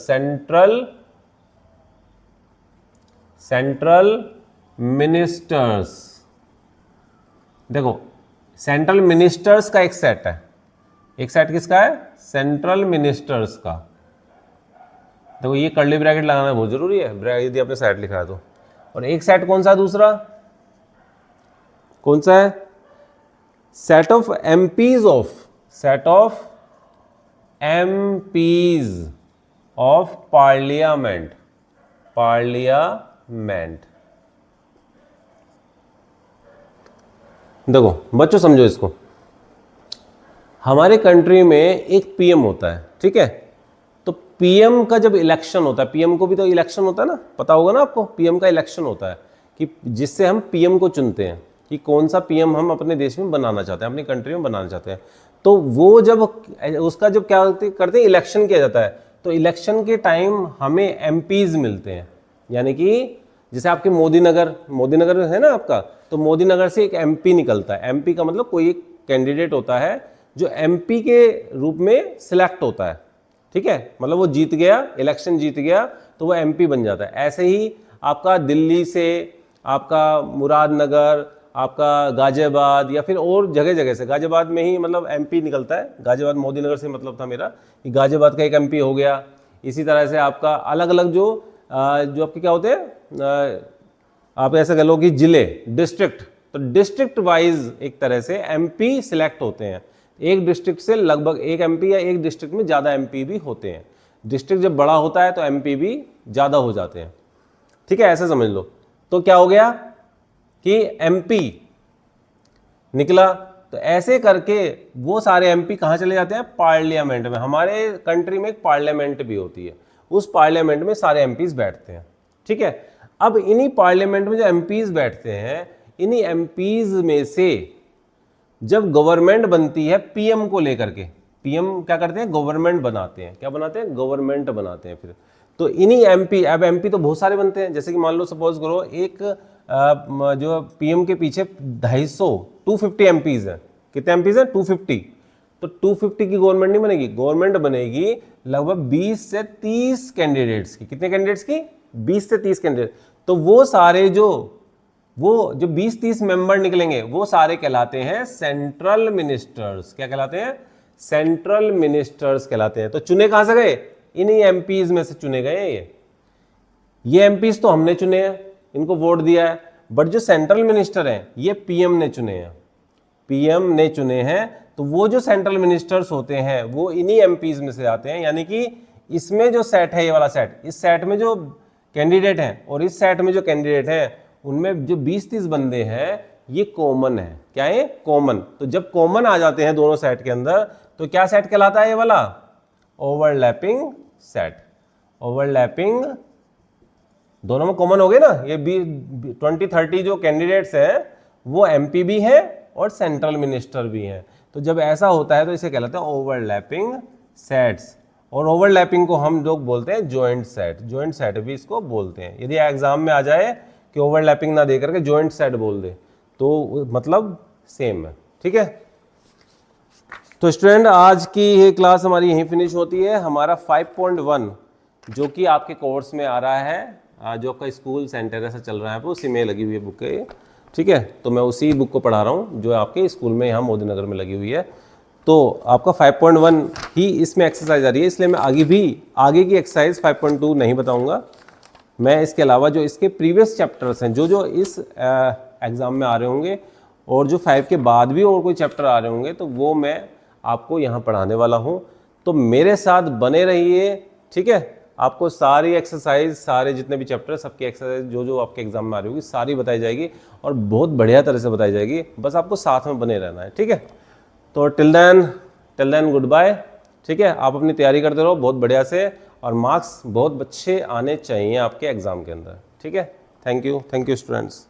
central ministers. देखो सेंट्रल मिनिस्टर्स का एक सेट है, एक सेट किसका है? सेंट्रल मिनिस्टर्स का। देखो ये कर्ली ब्रैकेट लगाना बहुत जरूरी है यदि आपने सेट लिखा है तो। और एक सेट कौन सा है? दूसरा कौन सा है? Set of MPs of, set of MPs of parliament, parliament. देखो बच्चों समझो इसको, हमारे कंट्री में एक पीएम होता है, ठीक है? तो पीएम का जब इलेक्शन होता है, पीएम को भी तो इलेक्शन होता है ना, पता होगा ना आपको, पीएम का इलेक्शन होता है कि जिससे हम पीएम को चुनते हैं कि कौन सा पीएम हम अपने देश में बनाना चाहते हैं, अपनी कंट्री में बनाना चाहते हैं। तो वो जब उसका जब क्या करते हैं, इलेक्शन किया जाता है, तो इलेक्शन के टाइम हमें एमपीज मिलते हैं। यानी कि जैसे आपके मोदी नगर है ना आपका, तो मोदी नगर से एक एमपी निकलता है। एमपी का मतलब कोई एक कैंडिडेट होता है जो एमपी के रूप में सिलेक्ट होता है, ठीक है? मतलब वो जीत गया, इलेक्शन जीत गया तो वो एमपी बन जाता है। ऐसे ही आपका दिल्ली से, आपका मुरादनगर, आपका गाजियाबाद या फिर और जगह जगह से, गाजियाबाद में ही मतलब एमपी निकलता है। गाजियाबाद मोदी नगर से मतलब था मेरा कि गाजियाबाद का एक एमपी हो गया। इसी तरह से आपका अलग अलग जो आपके क्या होते हैं, आप ऐसा कह लो कि जिले, डिस्ट्रिक्ट, तो डिस्ट्रिक्ट वाइज एक तरह से एमपी सिलेक्ट होते हैं। एक डिस्ट्रिक्ट से लगभग एक एमपी या एक डिस्ट्रिक्ट में ज़्यादा एमपी भी होते हैं। डिस्ट्रिक्ट जब बड़ा होता है तो एमपी भी ज़्यादा हो जाते हैं, ठीक है? ऐसे समझ लो। तो क्या हो गया कि एमपी निकला, तो ऐसे करके वो सारे एमपी कहाँ चले जाते हैं? पार्लियामेंट में। हमारे कंट्री में एक पार्लियामेंट भी होती है, उस पार्लियामेंट में सारे एमपीज बैठते हैं, ठीक है? अब इन्हीं पार्लियामेंट में जो एमपीज बैठते हैं, इन्हीं एमपीज में से जब गवर्नमेंट बनती है पीएम को लेकर के, पीएम क्या करते हैं? गवर्नमेंट बनाते हैं। क्या बनाते हैं? गवर्नमेंट बनाते हैं। फिर तो इन्हीं एमपी, अब एमपी तो बहुत सारे बनते हैं। जैसे कि मान लो सपोज करो एक जो पीएम के पीछे 250 एमपीज हैं। कितने एमपीज हैं? 250। तो 250 की गवर्नमेंट नहीं बनेगी, गवर्नमेंट बनेगी लगभग 20 से 30 कैंडिडेट्स की। कितने कैंडिडेट्स की? 20 से 30 कैंडिडेट। तो वो सारे जो 20-30 मेंबर निकलेंगे वो सारे कहलाते हैं सेंट्रल मिनिस्टर्स। क्या कहलाते हैं? सेंट्रल मिनिस्टर्स कहलाते हैं। तो चुने कहां से गए? इन्हीं एमपीज में से चुने गए। ये एमपीज तो हमने चुने हैं, इनको वोट दिया है, बट जो सेंट्रल मिनिस्टर हैं ये पीएम ने चुने हैं, पीएम ने चुने हैं। तो वो जो सेंट्रल मिनिस्टर्स होते हैं वो इन्हीं एमपीज में से आते हैं। यानी कि इसमें जो सेट है, ये वाला सेट, इस सेट में जो कैंडिडेट हैं और इस सेट में जो कैंडिडेट हैं, उनमें जो 20-30 बंदे हैं ये कॉमन है। क्या है? कॉमन। तो जब कॉमन आ जाते हैं दोनों सेट के अंदर तो क्या सेट कहलाता है? ये वाला ओवरलैपिंग सेट। ओवरलैपिंग, दोनों में कॉमन हो गए ना। ये 20-30 जो कैंडिडेट्स हैं वो एमपी भी हैं और सेंट्रल मिनिस्टर भी हैं। तो जब ऐसा होता है तो इसे कहलाते हैं ओवरलैपिंग सेट्स। और ओवरलैपिंग को हम लोग बोलते हैं जॉइंट सेट। जॉइंट सेट भी इसको बोलते हैं। यदि एग्जाम में आ जाए कि ओवरलैपिंग ना दे करके जॉइंट सेट बोल दे तो मतलब सेम है। ठीक है, तो स्टूडेंट आज की ये क्लास हमारी यहीं फिनिश होती है। हमारा 5.1 जो कि आपके कोर्स में आ रहा है, जो आपका स्कूल सेंटर ऐसा चल रहा है वो उसी में लगी हुई है बुक है। ठीक है, तो मैं उसी बुक को पढ़ा रहा हूँ जो आपके स्कूल में यहाँ मोदी नगर में लगी हुई है। तो आपका 5.1 ही इसमें एक्सरसाइज आ रही है, इसलिए मैं आगे की एक्सरसाइज 5.2 नहीं बताऊँगा। मैं इसके अलावा जो इसके प्रीवियस चैप्टर्स हैं जो इस एग्ज़ाम में आ रहे होंगे और जो 5 के बाद भी और कोई चैप्टर आ रहे होंगे तो वो मैं आपको यहाँ पढ़ाने वाला हूँ। तो मेरे साथ बने रहिए। ठीक है, आपको सारी एक्सरसाइज, सारे जितने भी चैप्टर, सबकी एक्सरसाइज जो आपके एग्जाम में आ रही होगी सारी बताई जाएगी और बहुत बढ़िया तरह से बताई जाएगी। बस आपको साथ में बने रहना है। ठीक है, तो टिल देन गुड बाय। ठीक है, आप अपनी तैयारी करते रहो बहुत बढ़िया से और मार्क्स बहुत अच्छे आने चाहिए आपके एग्जाम के अंदर। ठीक है, थैंक यू स्टूडेंट्स।